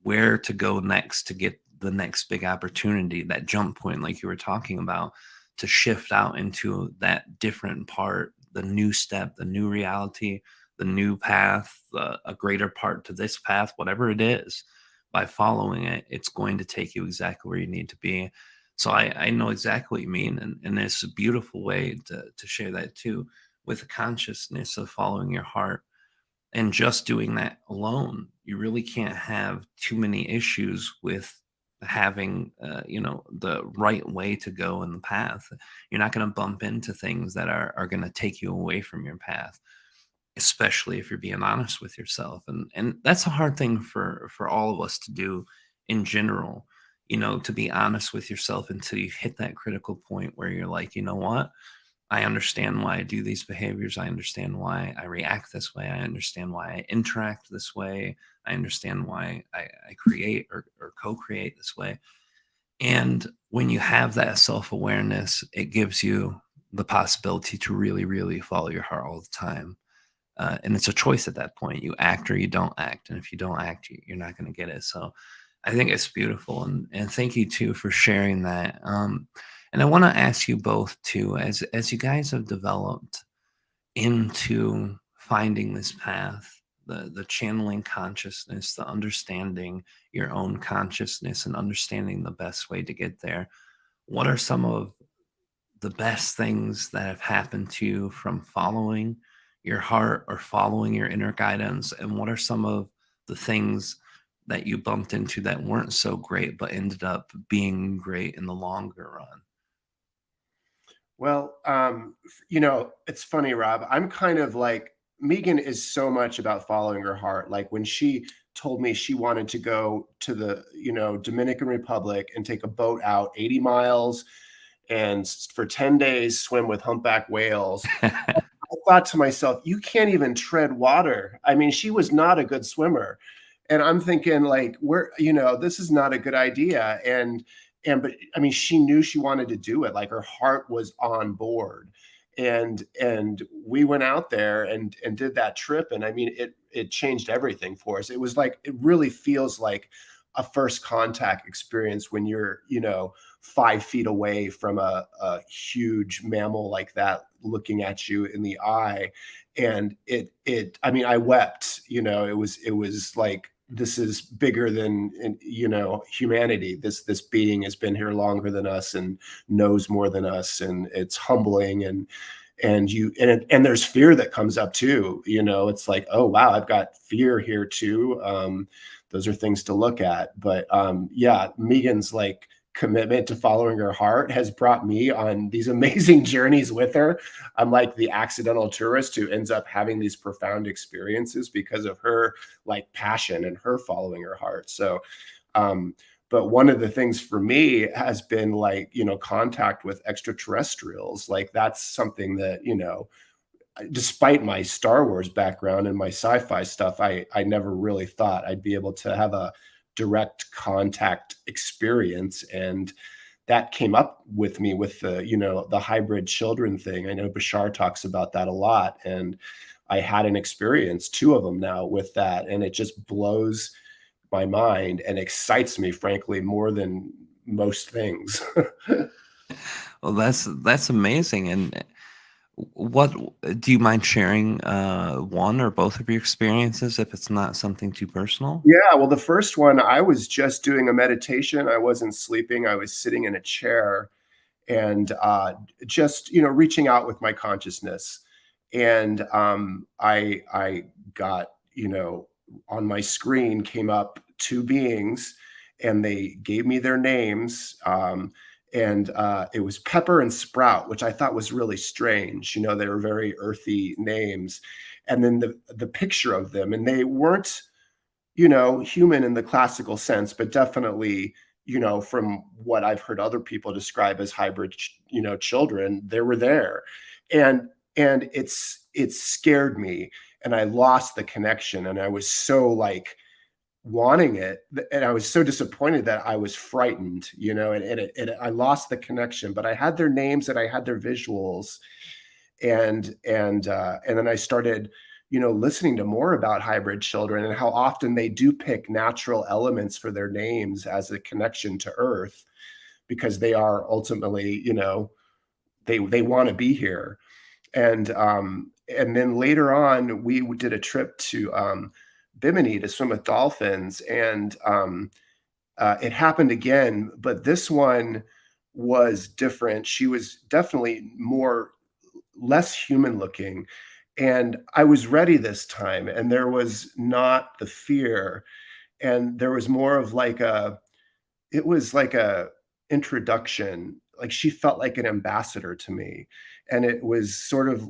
where to go next to get the next big opportunity, that jump point, like you were talking about, to shift out into that different part, the new step, the new reality, the new path, a greater part to this path, whatever it is. By following it, it's going to take you exactly where you need to be. So I know exactly what you mean. And it's a beautiful way to share that too, with the consciousness of following your heart. And just doing that alone, you really can't have too many issues with having, the right way to go in the path. You're not going to bump into things that are going to take you away from your path, especially if you're being honest with yourself. And that's a hard thing for all of us to do in general, to be honest with yourself until you hit that critical point where you're like, you know what? I understand why I do these behaviors. I understand why I react this way. I understand why I interact this way. I understand why I create or co-create this way. And when you have that self-awareness, it gives you the possibility to really, really follow your heart all the time. And it's a choice at that point. You act or you don't act. And if you don't act, you're not going to get it. So I think it's beautiful. And thank you too for sharing that. And I want to ask you both too, as you guys have developed into finding this path, the channeling consciousness, the understanding your own consciousness and understanding the best way to get there. What are some of the best things that have happened to you from following your heart or following your inner guidance? And what are some of the things that you bumped into that weren't so great, but ended up being great in the longer run? Well, it's funny, Rob. I'm kind of like, Megan is so much about following her heart. Like when she told me she wanted to go to the, Dominican Republic and take a boat out 80 miles and for 10 days swim with humpback whales. I thought to myself, you can't even tread water. I mean, she was not a good swimmer. And I'm thinking like, this is not a good idea. But I mean, she knew she wanted to do it. Like her heart was on board. And we went out there and did that trip. And I mean, it changed everything for us. It was like, it really feels like a first contact experience when you're, 5 feet away from a huge mammal like that looking at you in the eye. And I mean, I wept, it was like, this is bigger than, humanity. This being has been here longer than us and knows more than us. And it's humbling. and there's fear that comes up too. It's like, oh wow, I've got fear here too. Those are things to look at. But yeah, Megan's like commitment to following her heart has brought me on these amazing journeys with her. I'm like the accidental tourist who ends up having these profound experiences because of her like passion and her following her heart. So but one of the things for me has been like, contact with extraterrestrials. Like that's something that, despite my Star Wars background and my sci-fi stuff, I never really thought I'd be able to have a direct contact experience. And that came up with me with the hybrid children thing. I know Bashar talks about that a lot. And I had an experience, 2 of them now with that. And it just blows my mind and excites me, frankly, more than most things. Well, that's amazing. And what do you mind sharing one or both of your experiences if it's not something too personal? Yeah, well, the first one, I was just doing a meditation. I wasn't sleeping. I was sitting in a chair and just, reaching out with my consciousness. And I got, on my screen came up 2 beings, and they gave me their names. And it was Pepper and Sprout, which I thought was really strange. They were very earthy names. And then the picture of them, and they weren't, human in the classical sense, but definitely, from what I've heard other people describe as hybrid, children, they were there. And it scared me, and I lost the connection, and I was so like wanting it, and I was so disappointed that I was frightened, and I lost the connection. But I had their names and I had their visuals, and then I started, listening to more about hybrid children and how often they do pick natural elements for their names as a connection to Earth, because they are ultimately, they want to be here. And then later on, we did a trip to Bimini to swim with dolphins, and it happened again, but this one was different. She was definitely less human looking, and I was ready this time, and there was not the fear, and there was more of like it was like a introduction. Like she felt like an ambassador to me, and it was sort of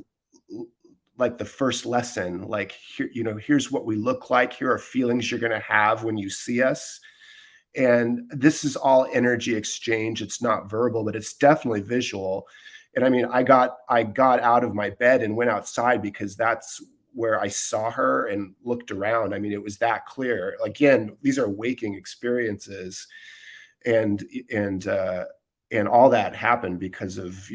like the first lesson, like here, here's what we look like, here are feelings you're going to have when you see us. And this is all energy exchange. It's not verbal, but it's definitely visual. And I mean, I got out of my bed and went outside because that's where I saw her and looked around. I mean, it was that clear. Again, these are waking experiences, and all that happened because of,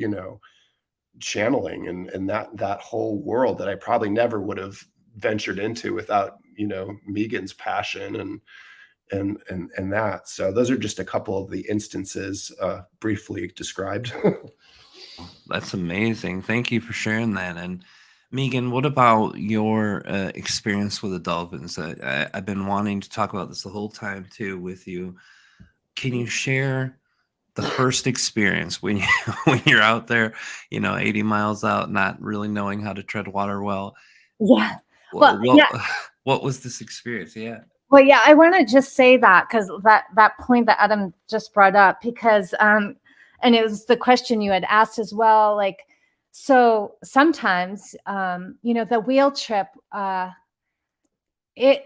channeling and that whole world that I probably never would have ventured into without, Megan's passion and that. So those are just a couple of the instances briefly described. That's amazing. Thank you for sharing that. And Megan, what about your experience with the dolphins? I've been wanting to talk about this the whole time too with you. Can you share the first experience when you when you're out there, 80 miles out, not really knowing how to tread water well? Yeah. What Well, what, yeah. what was this experience? Yeah. Well, yeah, I want to just say that because that point that Adam just brought up, because and it was the question you had asked as well. Like, so sometimes, the wheel trip, it.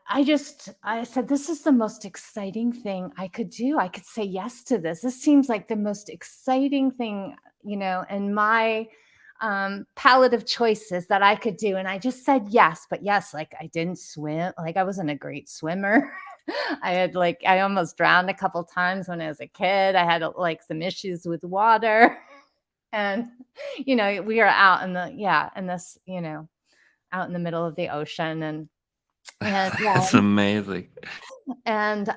I said, this is the most exciting thing I could do. I could say yes to this. This seems like the most exciting thing, in my palette of choices that I could do. And I just said yes, but yes, like I didn't swim. Like I wasn't a great swimmer. I almost drowned a couple times when I was a kid. I had like some issues with water. And, we are out in out in the middle of the ocean, and yeah, That's amazing. and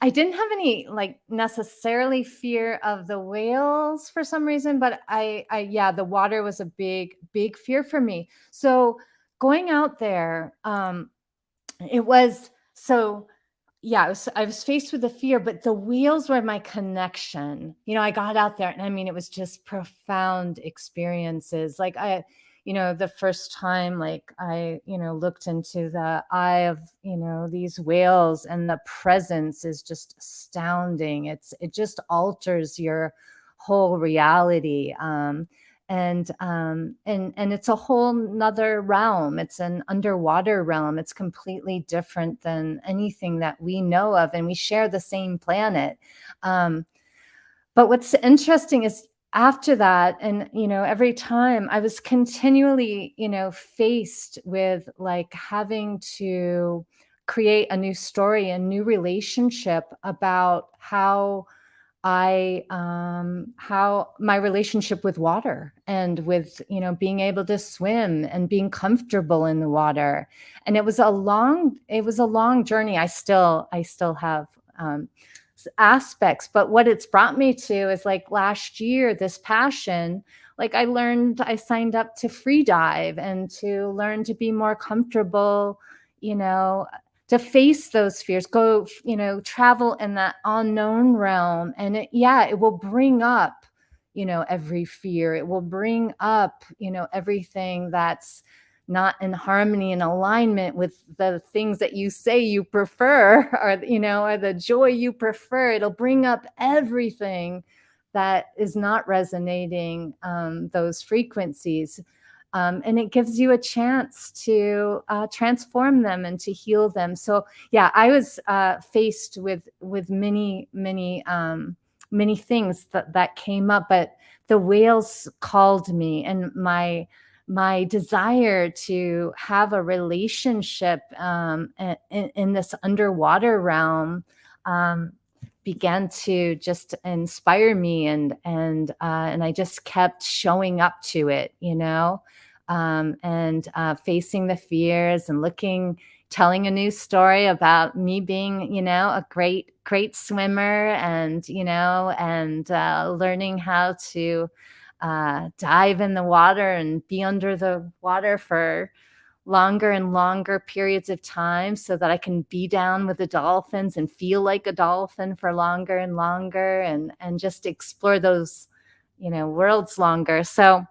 I didn't have any like necessarily fear of the whales for some reason, but yeah, the water was a big fear for me. So going out there, it was so yeah, I was faced with the fear, but the wheels were my connection. I got out there, and I mean, it was just profound experiences. Like the first time, like I, looked into the eye of, these whales, and the presence is just astounding. It just alters your whole reality. And it's a whole nother realm. It's an underwater realm. It's completely different than anything that we know of, and we share the same planet. But what's interesting is after that, and every time I was continually faced with like having to create a new story, a new relationship about how how my relationship with water, and with, being able to swim and being comfortable in the water. And it was a long journey. I still have, aspects, but what it's brought me to is like last year, this passion, like I signed up to free dive and to learn to be more comfortable, you know, to face those fears, go, travel in that unknown realm. And it will bring up, every fear. It will bring up, everything that's not in harmony and alignment with the things that you say you prefer, or the joy you prefer. It'll bring up everything that is not resonating, those frequencies. And it gives you a chance to transform them and to heal them. So yeah, I was faced with many things that came up, but the whales called me, and my desire to have a relationship, in this underwater realm, began to just inspire me, and I just kept showing up to it, and facing the fears, and telling a new story about me being, a great swimmer, and learning how to dive in the water and be under the water for longer and longer periods of time, so that I can be down with the dolphins and feel like a dolphin for longer and longer, and just explore those, worlds longer. So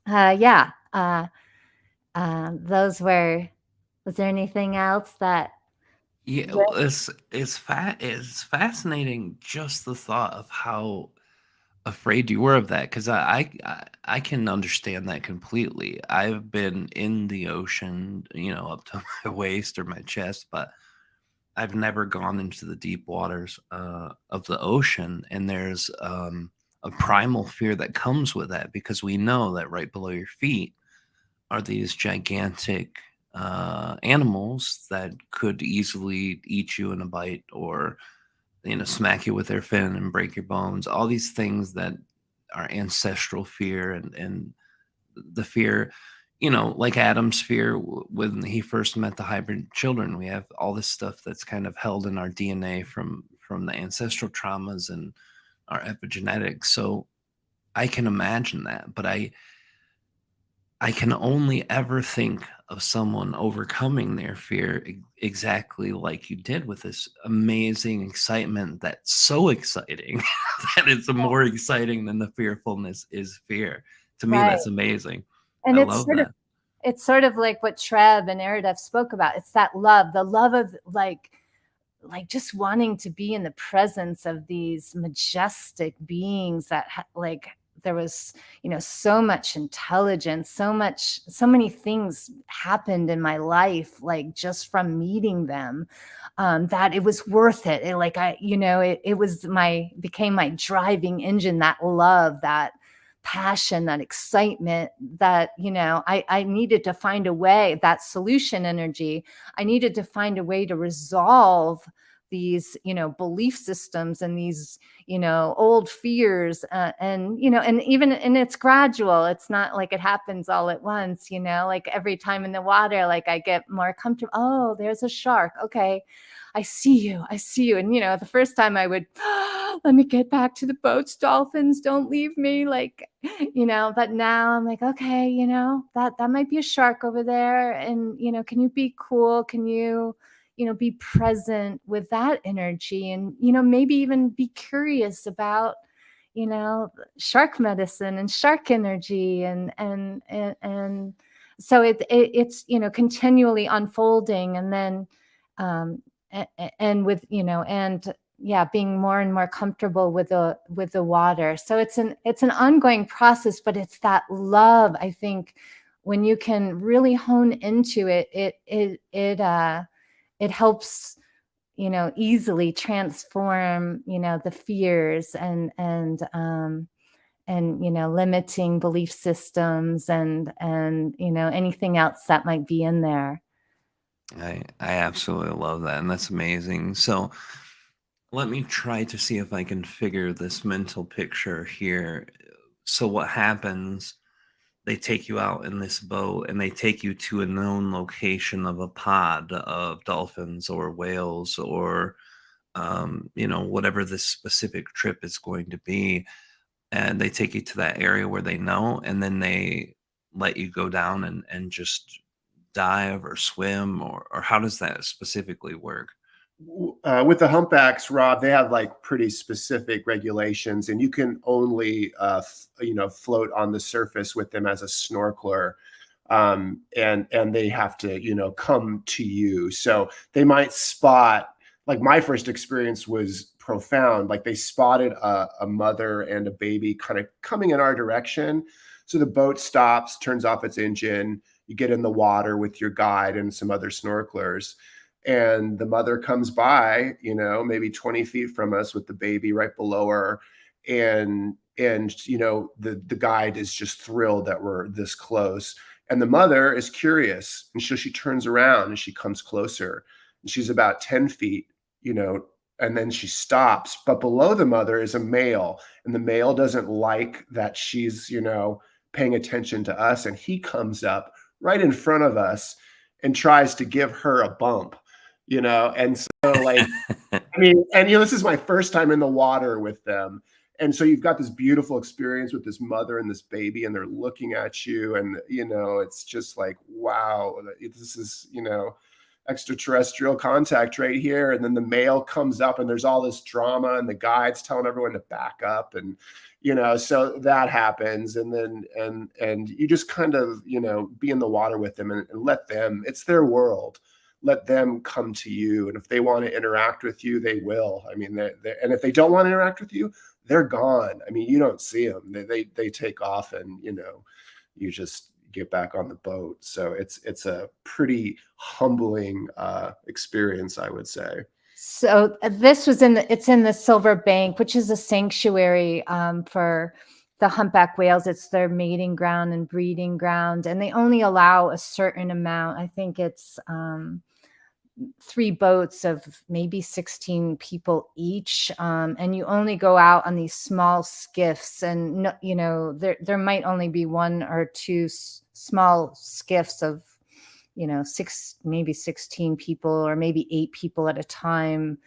yeah, those were, was there anything else that? Yeah, well, it's fascinating, just the thought of how afraid you were of that, because I can understand that completely. I've been in the ocean, up to my waist or my chest, but I've never gone into the deep waters of the ocean. And there's a primal fear that comes with that, because we know that right below your feet are these gigantic animals that could easily eat you in a bite, or smack you with their fin and break your bones. All these things that are ancestral fear, and the fear, like Adam's fear when he first met the hybrid children. We have all this stuff that's kind of held in our DNA from the ancestral traumas and our epigenetics. So I can imagine that, but I can only ever think of someone overcoming their fear exactly like you did, with this amazing excitement that's so exciting that it's more exciting than the fearfulness is fear. To me, Right. that's amazing. And I love that. it's sort of like what Trev and Eridef spoke about. It's that love, the love of like just wanting to be in the presence of these majestic beings that like there was, so much intelligence, so many things happened in my life, like just from meeting them, that it was worth it. It became my driving engine, that love, that passion, that excitement, that, I needed to find a way, that solution energy. I needed to find a way to resolve these, belief systems, and these, old fears, and it's gradual. It's not like it happens all at once, like every time in the water, like I get more comfortable. Oh, there's a shark. Okay. I see you. And, the first time I would, let me get back to the boats, dolphins, don't leave me. Like, but now I'm like, okay, that might be a shark over there. And, can you be cool? Can you, be present with that energy, and maybe even be curious about shark medicine and shark energy, and so it's continually unfolding, and then and with and yeah, being more and more comfortable with the water. So it's an ongoing process, but it's that love, I think, when you can really hone into it, it helps easily transform the fears and limiting belief systems and anything else that might be in there. I absolutely love that, and that's amazing. So let me try to see if I can figure this mental picture here. So what happens? They take you out in this boat and they take you to a known location of a pod of dolphins or whales or whatever this specific trip is going to be. And they take you to that area where they know, and then they let you go down and just dive or swim, or how does that specifically work? With the humpbacks, Rob, they have like pretty specific regulations, and you can only float on the surface with them as a snorkeler, and they have to come to you. So they might spot. Like my first experience was profound. Like they spotted a mother and a baby kind of coming in our direction. So the boat stops, turns off its engine. You get in the water with your guide and some other snorkelers, and the mother comes by, maybe 20 feet from us with the baby right below her. And the guide is just thrilled that we're this close. And the mother is curious. And so she turns around and she comes closer. And she's about 10 feet, and then she stops. But below the mother is a male. And the male doesn't like that she's, paying attention to us. And he comes up right in front of us and tries to give her a bump. And so like, I mean, and this is my first time in the water with them. And so you've got this beautiful experience with this mother and this baby, and they're looking at you, and it's just like, wow, this is extraterrestrial contact right here. And then the male comes up, and there's all this drama, and the guide's telling everyone to back up, and so that happens. And then and you just kind of be in the water with them and let them, it's their world. Let them come to you. And if they want to interact with you, they will. I mean, and if they don't want to interact with you, they're gone. I mean, you don't see them. They take off, and you just get back on the boat. So it's a pretty humbling experience, I would say. So this was it's in the Silver Bank, which is a sanctuary for the humpback whales. It's their mating ground and breeding ground, and they only allow a certain amount. I think it's 3 boats of maybe 16 people each, and you only go out on these small skiffs, and there might only be 1 or 2 small skiffs of maybe 16 people, or maybe 8 people at a time,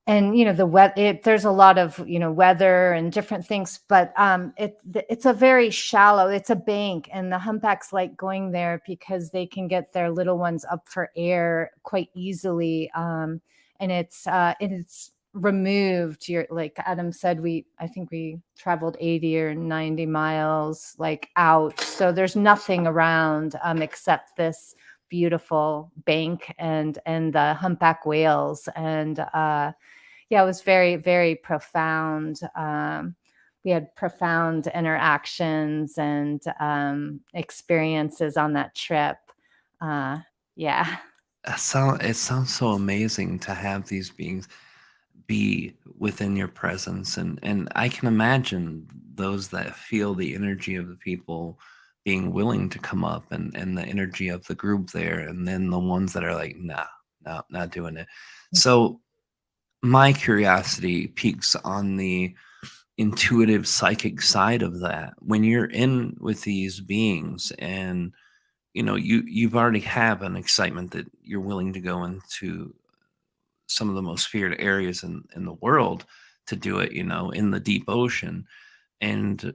there's a lot of weather and different things, but it's a very shallow, it's a bank, and the humpbacks like going there because they can get their little ones up for air quite easily, and it's removed. Like Adam said, I think we traveled 80 or 90 miles like out, so there's nothing around except this beautiful bank and the humpback whales. And yeah, it was very, very profound. We had profound interactions and experiences on that trip. Yeah. It sounds so amazing to have these beings be within your presence, and I can imagine those that feel the energy of the people being willing to come up, and the energy of the group there, and then the ones that are like, nah, no, not doing it. So my curiosity peaks on the intuitive psychic side of that. When you're in with these beings, and you've already have an excitement that you're willing to go into some of the most feared areas in the world to do it, in the deep ocean, and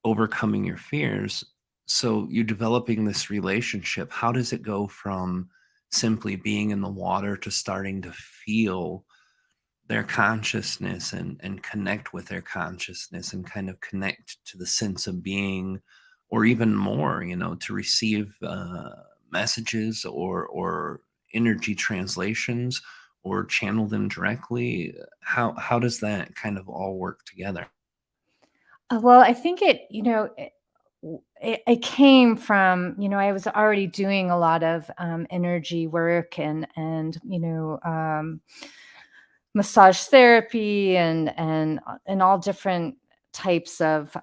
overcoming your fears. So you're developing this relationship. How does it go from simply being in the water to starting to feel their consciousness and connect with their consciousness and kind of connect to the sense of being, or even more, to receive messages or energy translations or channel them directly? How does that kind of all work together? Well, I think it came from, I was already doing a lot of energy work and massage therapy and all different types of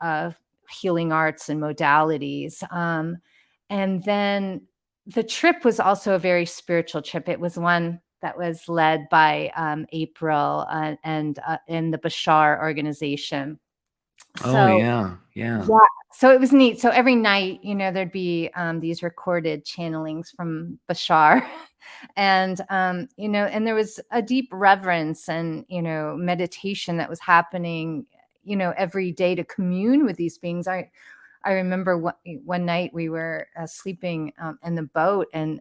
healing arts and modalities. And then the trip was also a very spiritual trip. It was one that was led by April and in the Bashar organization. Oh So yeah, yeah. yeah, so it was neat. So every night, there'd be these recorded channelings from Bashar. And there was a deep reverence and, meditation that was happening, every day to commune with these beings. I remember one night we were sleeping in the boat, and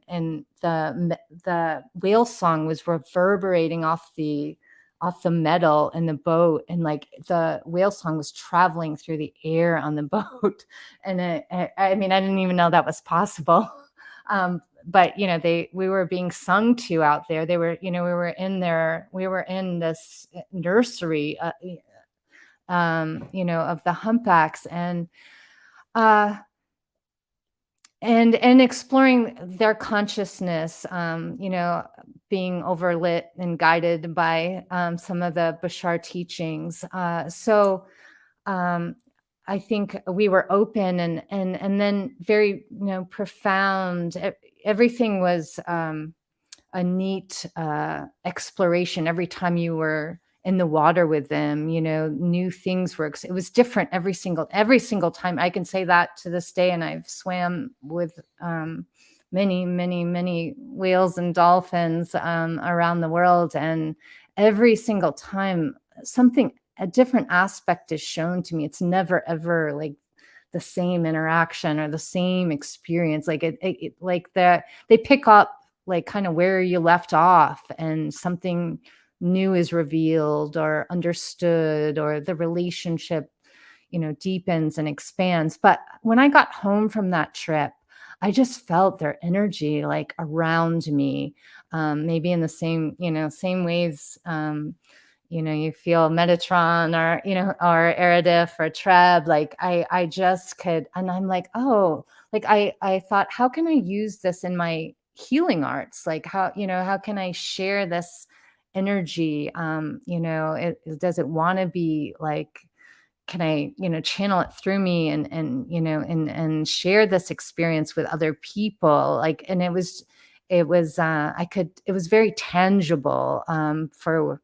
the whale song was reverberating off the metal in the boat, and like the whale song was traveling through the air on the boat. And I mean, I didn't even know that was possible. But we were being sung to out there. They were, we were in this nursery, of the humpbacks, uh, and exploring their consciousness, being overlit and guided by some of the Bashar teachings. So I think we were open and then very, profound. Everything was a neat exploration every time you were in the water with them. New things were, it was different every single time. I can say that to this day. And I've swam with many, many, many whales and dolphins around the world, and every single time a different aspect is shown to me. It's never ever like the same interaction or the same experience. Like they pick up like kind of where you left off, and something new is revealed or understood, or the relationship, deepens and expands. But when I got home from that trip, I just felt their energy like around me, maybe in the same ways. You feel Metatron or Eridif or Treb. Like I just could, and I'm like, oh, like I thought, how can I use this in my healing arts? Like how can I share this energy? Does it want to be like, can I, channel it through me and share this experience with other people? Like, and it was very tangible for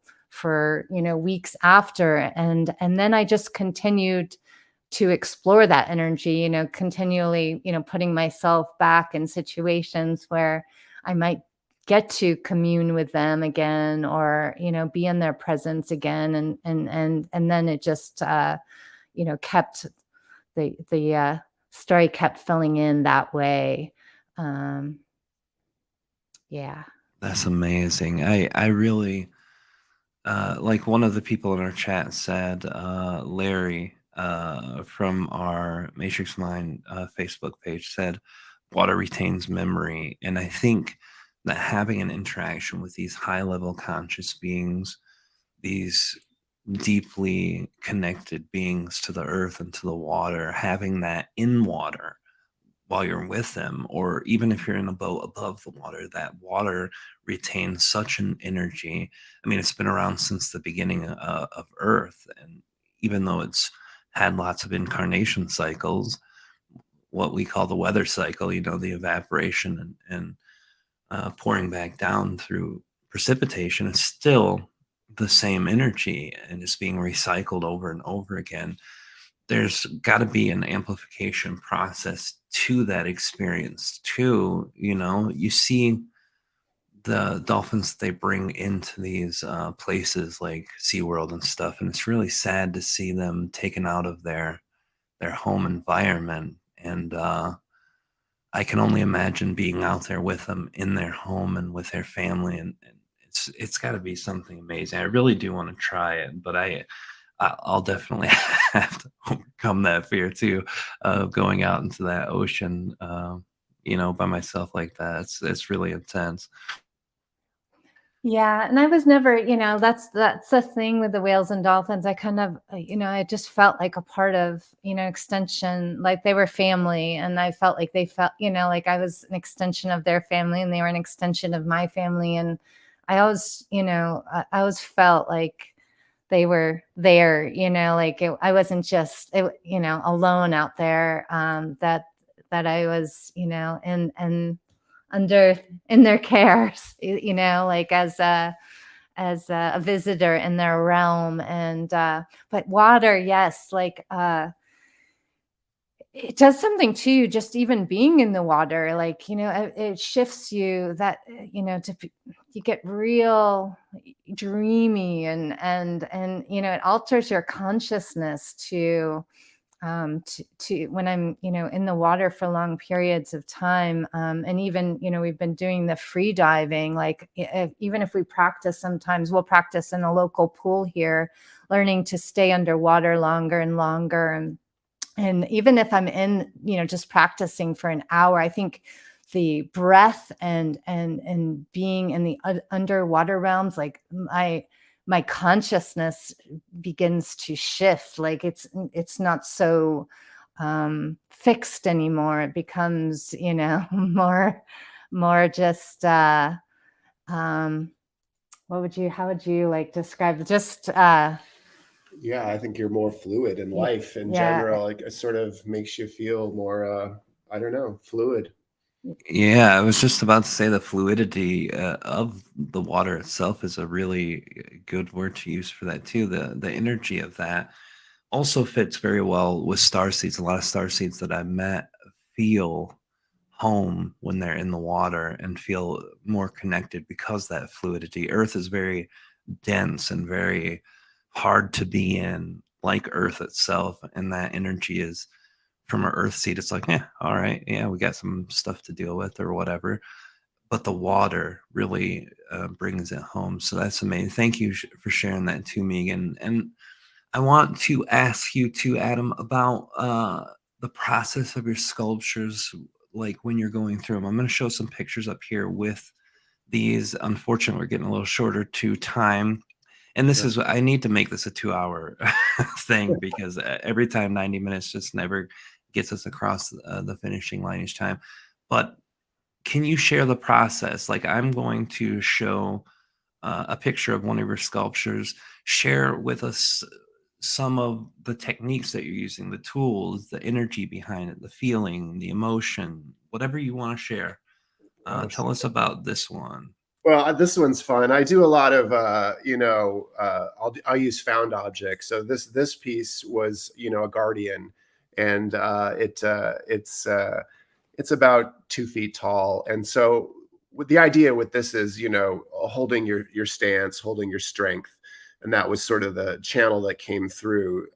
weeks after. And then I just continued to explore that energy, continually, putting myself back in situations where I might get to commune with them again, or be in their presence again. And then it just kept the story kept filling in that way. um yeah. That's amazing. I really like one of the people in our chat said, Larry from our Matrix Mind Facebook page said, water retains memory. And I think that having an interaction with these high level conscious beings, these deeply connected beings to the earth and to the water, having that in water while you're with them, or even if you're in a boat above the water, that water retains such an energy. I mean, it's been around since the beginning of Earth, and even though it's had lots of incarnation cycles, what we call the weather cycle, the evaporation and pouring back down through precipitation, is still the same energy and is being recycled over and over again. There's got to be an amplification process to that experience too. You see the dolphins they bring into these places like SeaWorld and stuff, and it's really sad to see them taken out of their home environment And I can only imagine being out there with them in their home and with their family, and it's got to be something amazing. I really do want to try it, but I'll definitely have to overcome that fear too of going out into that ocean, by myself like that. It's really intense. Yeah, and I was never, that's the thing with the whales and dolphins. I kind of, I just felt like a part of, extension, like they were family, and I felt like they felt, like I was an extension of their family, and they were an extension of my family, and I always, I always felt like they were there, like I wasn't just, alone out there. That I was, and under in their cares, like as a visitor in their realm. And but water, yes, like it does something too, just even being in the water, like it shifts you, that you get real dreamy, and it alters your consciousness to when I'm, in the water for long periods of time. And even, we've been doing the free diving, like even if we practice, sometimes we'll practice in a local pool here, learning to stay underwater longer and longer. And even if I'm in, just practicing for an hour, I think the breath and being in the underwater realms, like my consciousness begins to shift. Like it's not so fixed anymore. It becomes, more just how would you like describe it? Just Yeah, I think you're more fluid in life in yeah. general. Like it sort of makes you feel more, I don't know, fluid. Yeah, I was just about to say the fluidity of the water itself is a really good word to use for that too. The energy of that also fits very well with star seeds. A lot of star seeds that I've met feel home when they're in the water and feel more connected because that fluidity. Earth is very dense and very hard to be in, like Earth itself, and that energy is from our Earth seat. It's like, yeah, all right, yeah, we got some stuff to deal with or whatever. But the water really brings it home. So that's amazing. Thank you for sharing that too, Megan. And I want to ask you too, Adam, about the process of your sculptures, like when you're going through them. I'm going to show some pictures up here with these. Unfortunately, we're getting a little shorter to time. And this Sure. is, I need to make this a 2 hour thing because every time 90 minutes just never gets us across the finishing line each time. But can you share the process? Like, I'm going to show a picture of one of your sculptures. Share with us some of the techniques that you're using, the tools, the energy behind it, the feeling, the emotion, whatever you want to share. Tell us about this one. Well, this one's fun. I do a lot of, I'll use found objects. So this piece was, a guardian, and it's about 2 feet tall. And so the idea with this is, holding your stance, holding your strength, and that was sort of the channel that came through.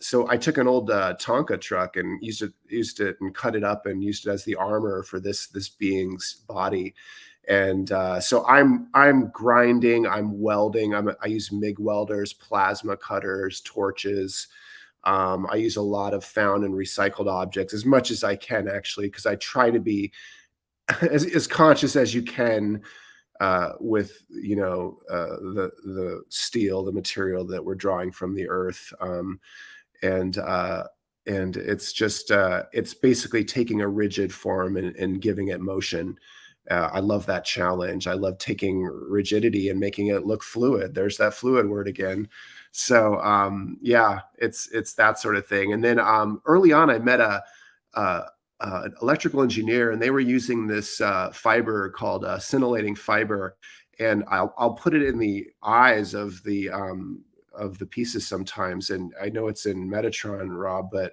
So I took an old Tonka truck and used it and cut it up and used it as the armor for this being's body. And so I'm grinding, I'm welding, I use MIG welders, plasma cutters, torches. I use a lot of found and recycled objects as much as I can, actually, because I try to be as conscious as you can with the steel, the material that we're drawing from the earth. And it's just it's basically taking a rigid form and giving it motion. I love that challenge. I love taking rigidity and making it look fluid. There's that fluid word again. So yeah, it's that sort of thing. And then early on, I met an electrical engineer, and they were using this fiber called scintillating fiber, and I'll put it in the eyes of the pieces sometimes. And I know it's in Metatron, Rob, but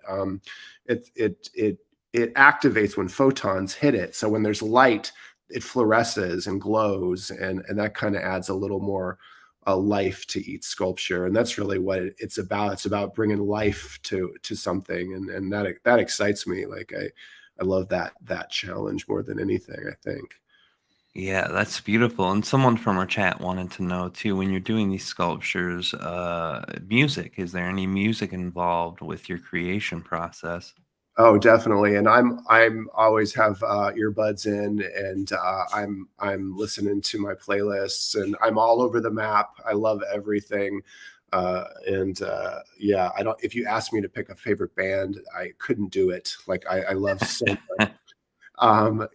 it activates when photons hit it. So when there's light, it fluoresces and glows, and that kind of adds a little more a life to each sculpture, and that's really what it's about. It's about bringing life to something, and that excites me. Like I love that challenge more than anything, I think. Yeah, that's beautiful. And someone from our chat wanted to know too, when you're doing these sculptures, music, is there any music involved with your creation process? Oh, definitely. And I'm always have earbuds in, and I'm listening to my playlists, and I'm all over the map. I love everything. Yeah, I don't, if you ask me to pick a favorite band, I couldn't do it. Like I love so much.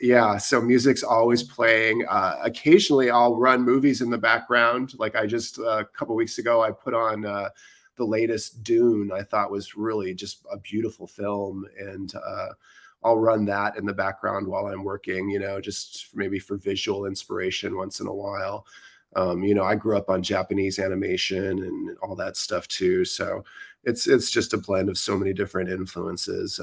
Yeah, so music's always playing. Occasionally I'll run movies in the background. Like I just a couple weeks ago I put on the latest Dune. I thought was really just a beautiful film, and I'll run that in the background while I'm working, you know, just maybe for visual inspiration once in a while. You know, I grew up on Japanese animation and all that stuff too, so it's just a blend of so many different influences.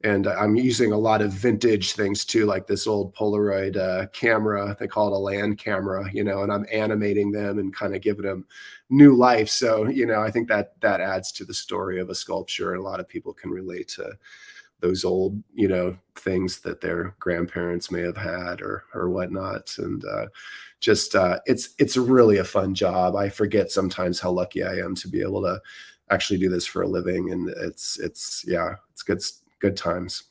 And I'm using a lot of vintage things too, like this old Polaroid camera. They call it a land camera, you know, and I'm animating them and kind of giving them new life. So, you know, I think that adds to the story of a sculpture. And a lot of people can relate to those old, you know, things that their grandparents may have had or whatnot. And it's really a fun job. I forget sometimes how lucky I am to be able to actually do this for a living. And yeah, it's good times.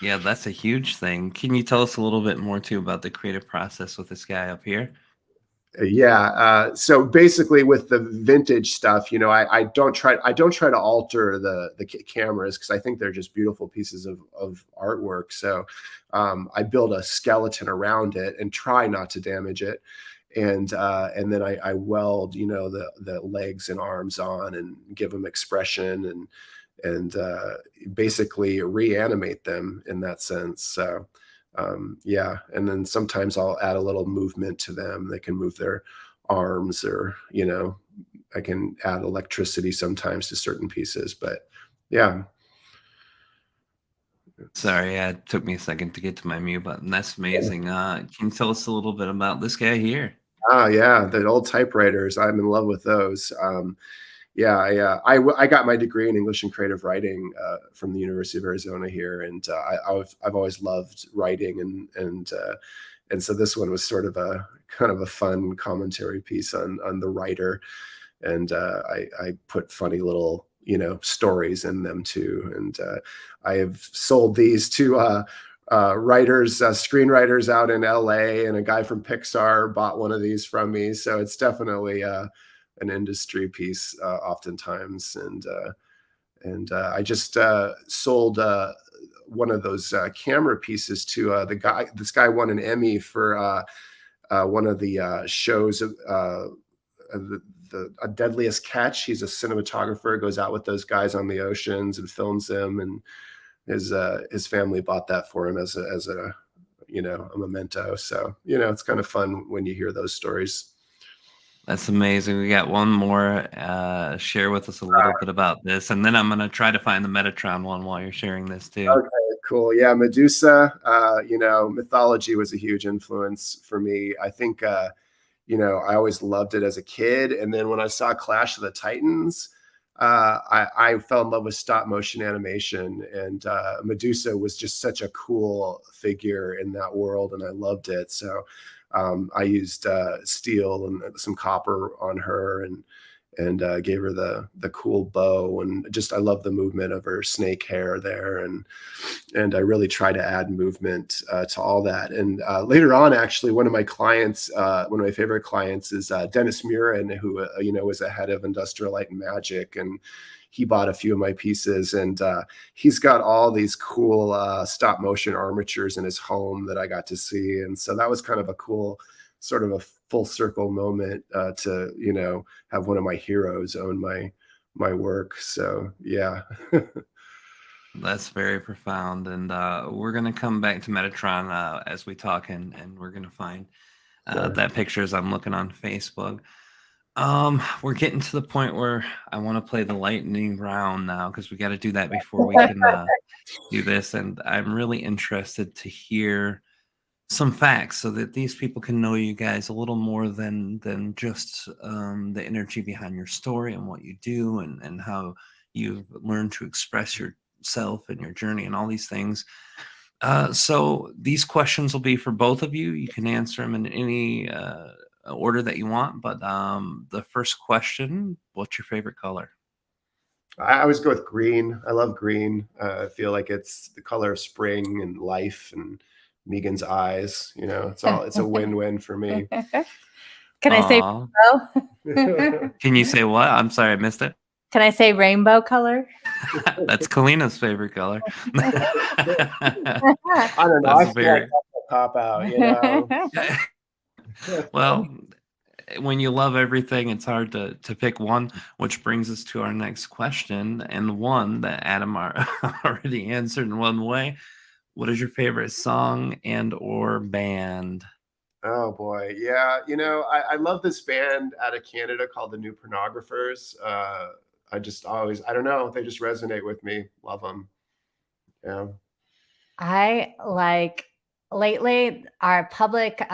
Yeah, that's a huge thing. Can you tell us a little bit more too about the creative process with this guy up here? Yeah. So basically, with the vintage stuff, you know, I don't try to alter the cameras, because I think they're just beautiful pieces of artwork. So I build a skeleton around it and try not to damage it, and then I weld, you know, the legs and arms on and give them expression, and basically reanimate them in that sense. So yeah, and then sometimes I'll add a little movement to them. They can move their arms, or, you know, I can add electricity sometimes to certain pieces. But yeah. Sorry, yeah, it took me a second to get to my mute button. That's amazing. Can you tell us a little bit about this guy here? Ah, yeah, the old typewriters. I'm in love with those. Yeah, I got my degree in English and creative writing from the University of Arizona here, and I've always loved writing, and so this one was sort of a kind of a fun commentary piece on the writer, and I put funny little, you know, stories in them too, and I have sold these to screenwriters out in LA, and a guy from Pixar bought one of these from me, so it's definitely an industry piece oftentimes. And I just sold one of those camera pieces to this guy won an Emmy for one of the shows of the Deadliest Catch. He's a cinematographer, goes out with those guys on the oceans and films them, and his family bought that for him as a you know, a memento. So, you know, it's kind of fun when you hear those stories. That's amazing. We got one more. Share with us a little bit about this, and then I'm going to try to find the Metatron one while you're sharing this too. Okay, cool. Yeah, Medusa, you know, mythology was a huge influence for me. I think, you know, I always loved it as a kid. And then when I saw Clash of the Titans, I fell in love with stop motion animation, and Medusa was just such a cool figure in that world, and I loved it. So I used steel and some copper on her, and gave her the cool bow, and just I love the movement of her snake hair there, and I really try to add movement to all that. And later on, actually, one of my favorite clients is Dennis Murin, who you know, was a head of Industrial Light and Magic, and he bought a few of my pieces, and he's got all these cool stop motion armatures in his home that I got to see, and so that was kind of a cool sort of a full circle moment to, you know, have one of my heroes own my work. So yeah. That's very profound, and we're gonna come back to Metatron as we talk, and we're gonna find that picture as I'm looking on Facebook. We're getting to the point where I want to play the lightning round now, because we got to do that before we can do this, and I'm really interested to hear some facts so that these people can know you guys a little more than just the energy behind your story and what you do and how you've learned to express yourself and your journey and all these things. So these questions will be for both of you. You can answer them in any order that you want. But the first question, what's your favorite color? I always go with green. I love green. I feel like it's the color of spring and life and Megan's eyes. You know, it's a win-win for me. Can I say Aw. rainbow? Can you say what? I'm sorry, I missed it. Can I say rainbow color? That's Kalina's favorite color. I don't know. I That's feel like very that's a cop out, you know. well. When you love everything, it's hard to pick one, which brings us to our next question, and one that Adam already answered in one way. What is your favorite song and or band? Oh boy, yeah. You know, I love this band out of Canada called the New Pornographers. I just always, I don't know, they just resonate with me. Love them. Yeah. I like lately our public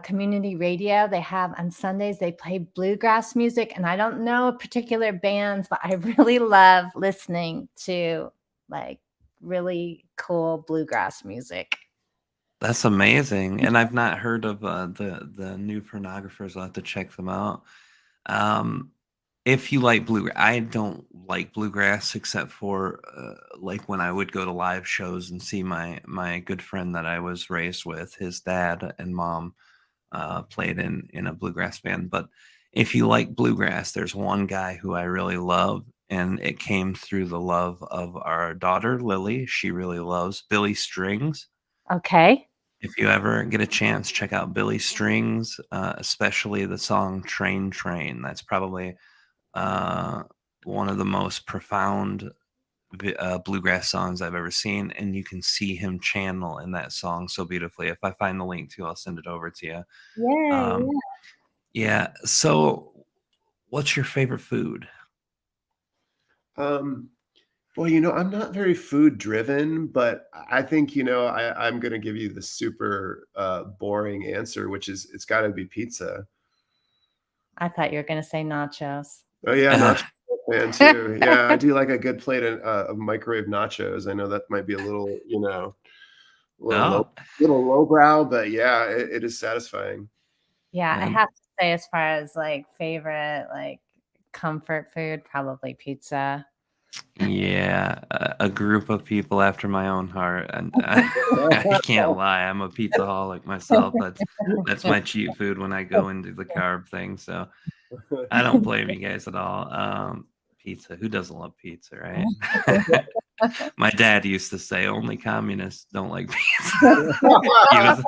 community radio. They have on Sundays, they play bluegrass music. And I don't know particular bands, but I really love listening to like really cool bluegrass music. That's amazing, and I've not heard of the New Pornographers. I'll have to check them out. Um, if you like bluegrass, I don't like bluegrass except for like when I would go to live shows and see my good friend that I was raised with. His dad and mom played in a bluegrass band. But if you like bluegrass, there's one guy who I really love, and it came through the love of our daughter Lily. She really loves Billy Strings. Okay. If you ever get a chance, check out Billy Strings, especially the song Train Train. That's probably one of the most profound bluegrass songs I've ever seen. And you can see him channel in that song so beautifully. If I find the link to, I'll send it over to you. Yay. Yeah. So, what's your favorite food? Um, Boy, you know, I'm not very food driven, but I think, you know, I'm going to give you the super boring answer, which is it's got to be pizza. I thought you were going to say nachos. Oh yeah, nacho fan too. Yeah, I do like a good plate of microwave nachos. I know that might be a little, you know, No. little lowbrow, but yeah, it is satisfying. Yeah, I And have to say, as far as like favorite, like comfort food, probably pizza. yeah, a group of people after my own heart, and I can't lie, I'm a pizzaholic myself. That's my cheat food when I go into the carb thing. So I don't blame you guys at all. Pizza, who doesn't love pizza, right? My dad used to say only communists don't like pizza.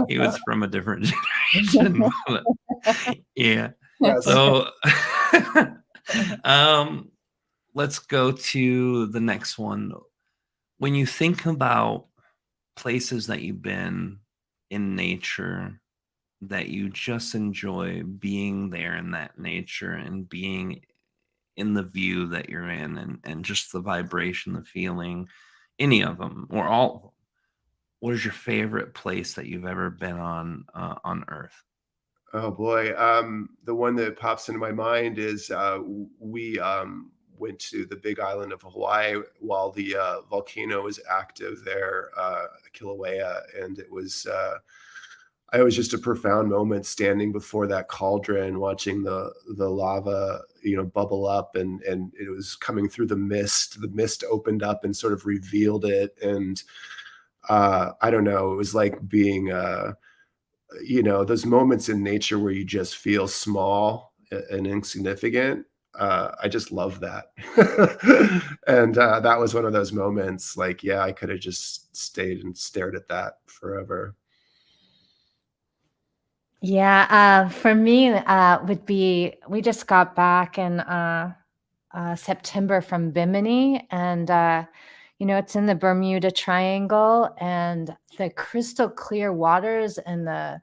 He was from a different generation. But, yeah. Yes. So let's go to the next one. When you think about places that you've been in nature that you just enjoy being there in that nature and being in the view that you're in and just the vibration, the feeling, any of them or all of them, what is your favorite place that you've ever been on Earth? Oh boy. The one that pops into my mind is we went to the big island of Hawaii while the volcano was active there, Kilauea, and it was just a profound moment standing before that cauldron, watching the lava, you know, bubble up, and it was coming through the mist. The mist opened up and sort of revealed it, and I don't know, it was like being you know, those moments in nature where you just feel small and insignificant. I just love that. And that was one of those moments like, yeah, I could have just stayed and stared at that forever. Yeah, for me, would be we just got back in September from Bimini, and you know, it's in the Bermuda Triangle, and the crystal clear waters and the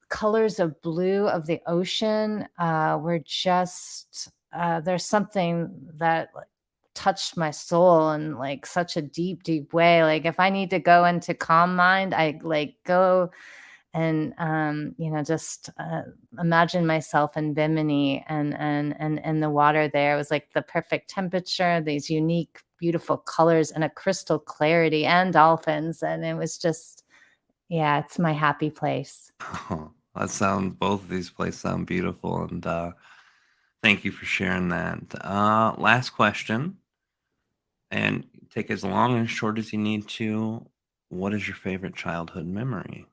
colors of blue of the ocean were just there's something that touched my soul in like such a deep, deep way. Like if I need to go into calm mind, I like go and just imagine myself in Bimini and the water there. It was like the perfect temperature, these unique, beautiful colors, and a crystal clarity, and dolphins. And it was just, yeah, it's my happy place. Both of these places sound beautiful, and thank you for sharing that. Last question, and take as long and short as you need to. What is your favorite childhood memory?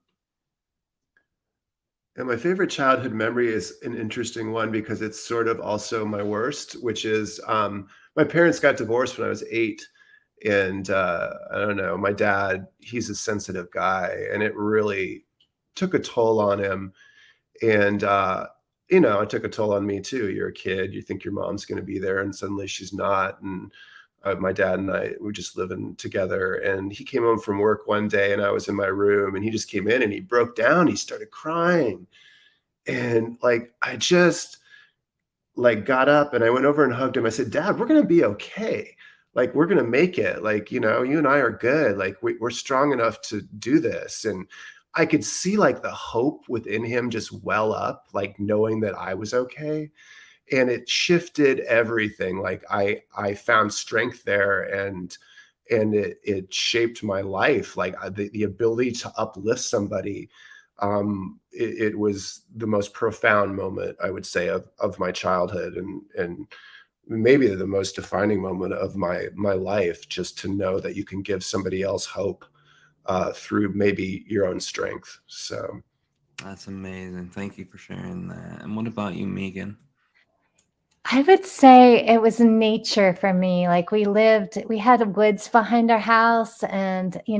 And my favorite childhood memory is an interesting one because it's sort of also my worst, which is my parents got divorced when I was 8. And I don't know, my dad, he's a sensitive guy, and it really took a toll on him. And, it took a toll on me too. You're a kid, you think your mom's going to be there, and suddenly she's not. And my dad and I were just living together. And he came home from work one day, and I was in my room, and he just came in and he broke down. He started crying. And like, I just like got up and I went over and hugged him. I said, "Dad, we're going to be okay. Like, we're going to make it. Like, you and I are good. Like, we're strong enough to do this." And I could see like the hope within him just well up, like knowing that I was okay. And it shifted everything. Like I found strength there, and it shaped my life. Like the ability to uplift somebody. It was the most profound moment, I would say, of my childhood, and maybe the most defining moment of my life, just to know that you can give somebody else hope through maybe your own strength. So That's amazing. Thank you for sharing that. And what about you, Megan? I would say it was nature for me. Like we had woods behind our house, and it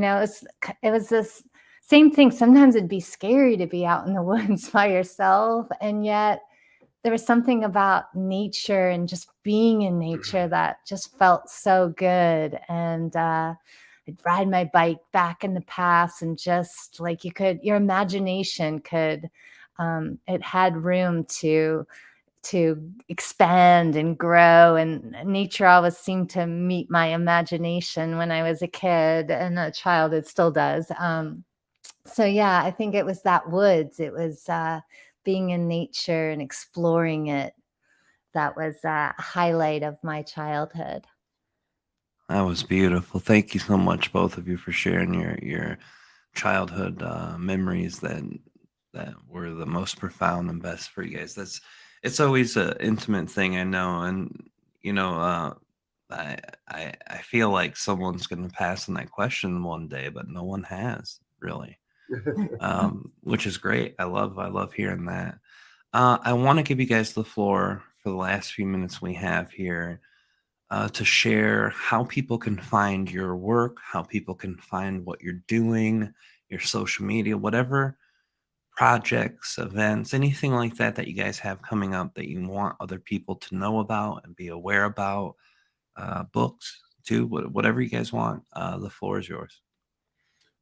was this same thing. Sometimes it'd be scary to be out in the woods by yourself, and yet there was something about nature and just being in nature that just felt so good. And I'd ride my bike back in the paths, and just like your imagination could, it had room to expand and grow, and nature always seemed to meet my imagination when I was a kid and a child. It still does. So yeah, I think it was that woods. It was being in nature and exploring it. That was a highlight of my childhood. That was beautiful. Thank you so much, both of you, for sharing your childhood memories that were the most profound and best for you guys. It's always an intimate thing, I know, and you know, I feel like someone's going to pass on that question one day, but no one has really, which is great. I love hearing that. I want to give you guys the floor for the last few minutes we have here to share how people can find your work, how people can find what you're doing, your social media, whatever projects, events, anything like that that you guys have coming up that you want other people to know about and be aware about, books too, whatever you guys want. The floor is yours.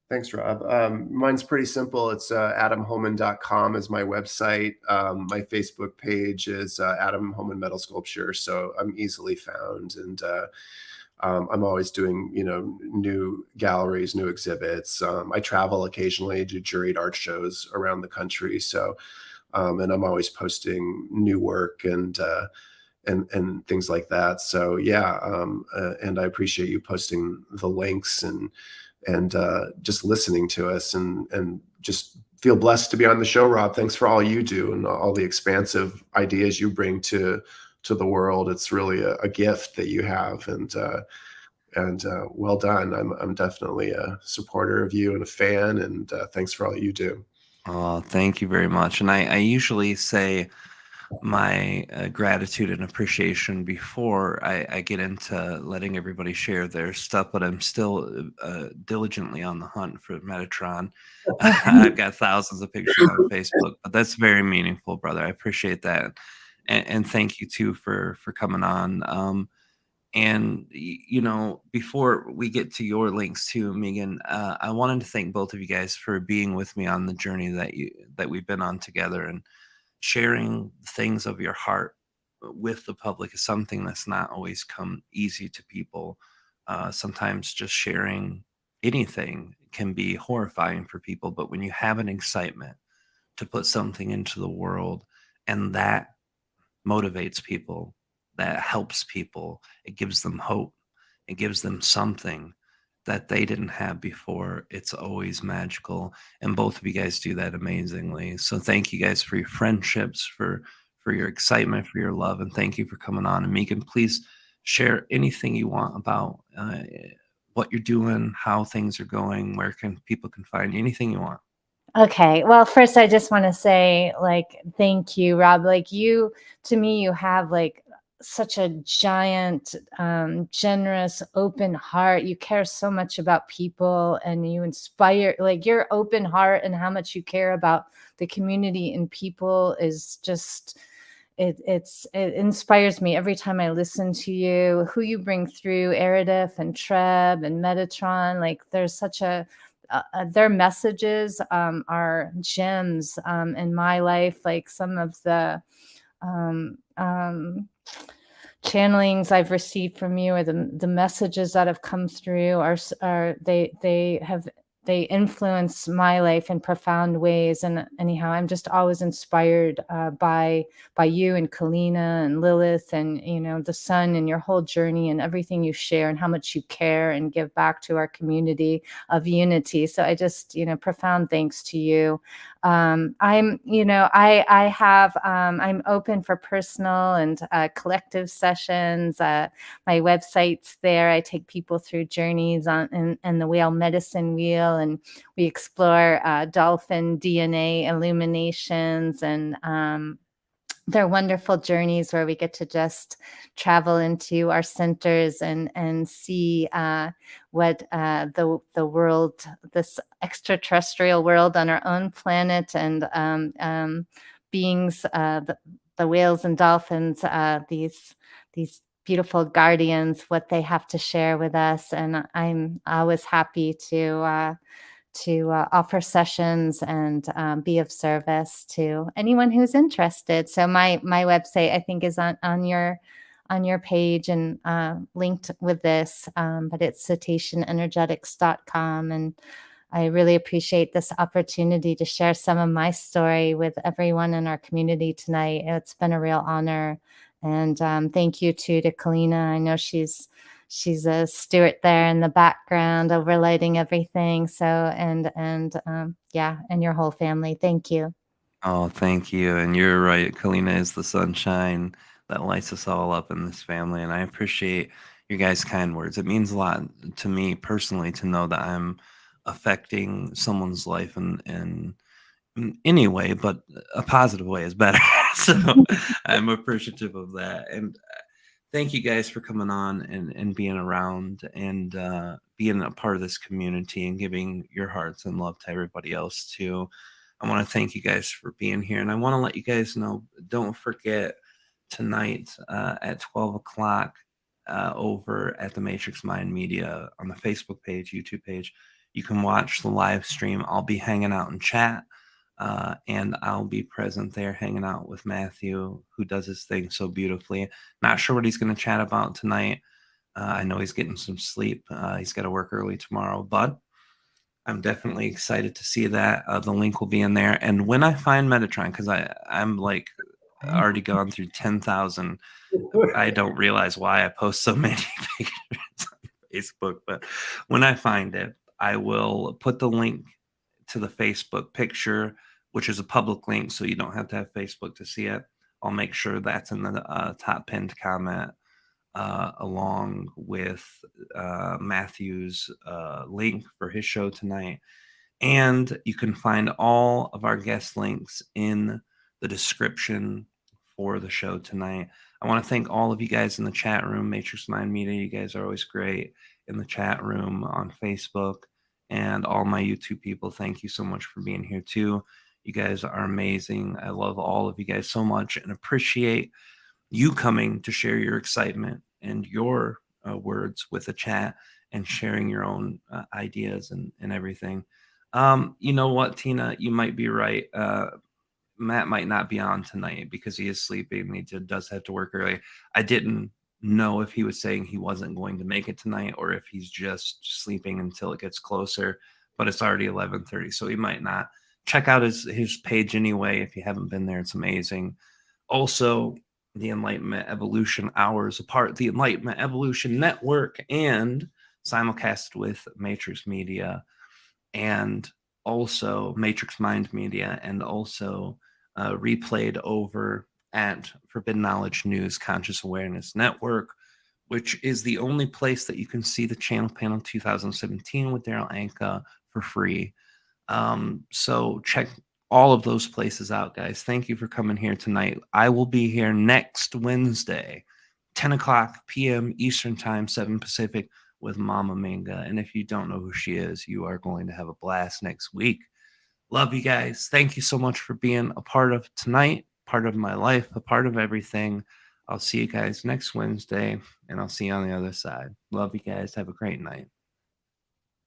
Thanks, Rob. Mine's pretty simple. It's adamhoman.com is my website. My Facebook page is Adam Homan Metal Sculpture, so I'm easily found. And I'm always doing, new galleries, new exhibits. I travel occasionally to curate art shows around the country. So, and I'm always posting new work and things like that. So yeah, and I appreciate you posting the links and just listening to us, and just feel blessed to be on the show, Rob. Thanks for all you do and all the expansive ideas you bring to the world. It's really a gift that you have, and well done. I'm definitely a supporter of you and a fan, and thanks for all you do. Oh, thank you very much. And I usually say my gratitude and appreciation before I get into letting everybody share their stuff, but I'm still diligently on the hunt for Metatron. I've got thousands of pictures on Facebook, but that's very meaningful, brother. I appreciate that, and thank you too for coming on. And before we get to your links too, Megan, I wanted to thank both of you guys for being with me on the journey that we've been on together, and sharing things of your heart with the public is something that's not always come easy to people. Sometimes just sharing anything can be horrifying for people, but when you have an excitement to put something into the world and that motivates people, that helps people, it gives them hope, it gives them something that they didn't have before. It's always magical. And both of you guys do that amazingly. So thank you guys for your friendships, for your excitement, for your love, and thank you for coming on. And Megan, please share anything you want about what you're doing, how things are going, where can people can find you, anything you want. Okay. Well, first, I just want to say, like, thank you, Rob. Like, you, to me, you have like such a giant, generous, open heart. You care so much about people and you inspire, like, your open heart and how much you care about the community and people is just. It inspires me every time I listen to you, who you bring through Eridif and Treb and Metatron. Like, there's such a their messages are gems in my life. Like, some of the um, um, channelings I've received from you, or the messages that have come through, are they influence my life in profound ways. And anyhow, I'm just always inspired by you and Kalina and Lilith, and the sun, and your whole journey and everything you share and how much you care and give back to our community of unity. So I just, profound thanks to you. I'm open for personal and collective sessions. My website's there. I take people through journeys in the whale medicine wheel, and we explore dolphin DNA illuminations, and they're wonderful journeys where we get to just travel into our centers and see what the world, this extraterrestrial world on our own planet, and beings, the whales and dolphins, these beautiful guardians, what they have to share with us. And I'm always happy to offer sessions and be of service to anyone who's interested. So my website, I think, is on your page and linked with this, but it's cetaceanenergetics.com. And I really appreciate this opportunity to share some of my story with everyone in our community tonight. It's been a real honor. And thank you too to Kalina. I know she's a steward there in the background, overlighting everything. So, yeah, and your whole family. Thank you. Oh, thank you. And you're right. Kalina is the sunshine that lights us all up in this family. And I appreciate your guys' kind words. It means a lot to me personally to know that I'm affecting someone's life in any way, but a positive way is better. So I'm appreciative of that. And thank you guys for coming on and being around and being a part of this community and giving your hearts and love to everybody else too. I want to thank you guys for being here. And I want to let you guys know, don't forget tonight at 12 o'clock over at the Matrix Mind Media on the Facebook page, YouTube page, you can watch the live stream. I'll be hanging out in chat. And I'll be present there hanging out with Matthew, who does his thing so beautifully. Not sure what he's going to chat about tonight. I know he's getting some sleep. He's got to work early tomorrow, but I'm definitely excited to see that. The link will be in there. And when I find Metatron, because I'm like already gone through 10,000, I don't realize why I post so many pictures on Facebook, but when I find it, I will put the link to the Facebook picture, which is a public link, so you don't have to have Facebook to see it. I'll make sure that's in the top pinned comment, along with Matthew's link for his show tonight. And you can find all of our guest links in the description for the show tonight. I want to thank all of you guys in the chat room, Matrix Mind Media. You guys are always great in the chat room on Facebook. And all my YouTube people, thank you so much for being here too. You guys are amazing. I love all of you guys so much and appreciate you coming to share your excitement and your words with the chat and sharing your own ideas and everything. You know what, Tina, you might be right. Matt might not be on tonight because he is sleeping. He does have to work early. I didn't know if he was saying he wasn't going to make it tonight or if he's just sleeping until it gets closer, but it's already 11:30, so he might not. Check out his page anyway. If you haven't been there, it's amazing. Also, the Enlightenment Evolution Hour is a part of the Enlightenment Evolution Network and simulcast with Matrix Media and also Matrix Mind Media, and also replayed over at Forbidden Knowledge News Conscious Awareness Network, which is the only place that you can see the channel panel 2017 with Daryl Anka for free. So check all of those places out, guys. Thank you for coming here tonight. I will be here next Wednesday, 10 o'clock p.m. Eastern Time, 7 Pacific, with Mama Minga. And if you don't know who she is, you are going to have a blast next week. Love you guys. Thank you so much for being a part of tonight, part of my life, a part of everything. I'll see you guys next Wednesday, and I'll see you on the other side. Love you guys. Have a great night.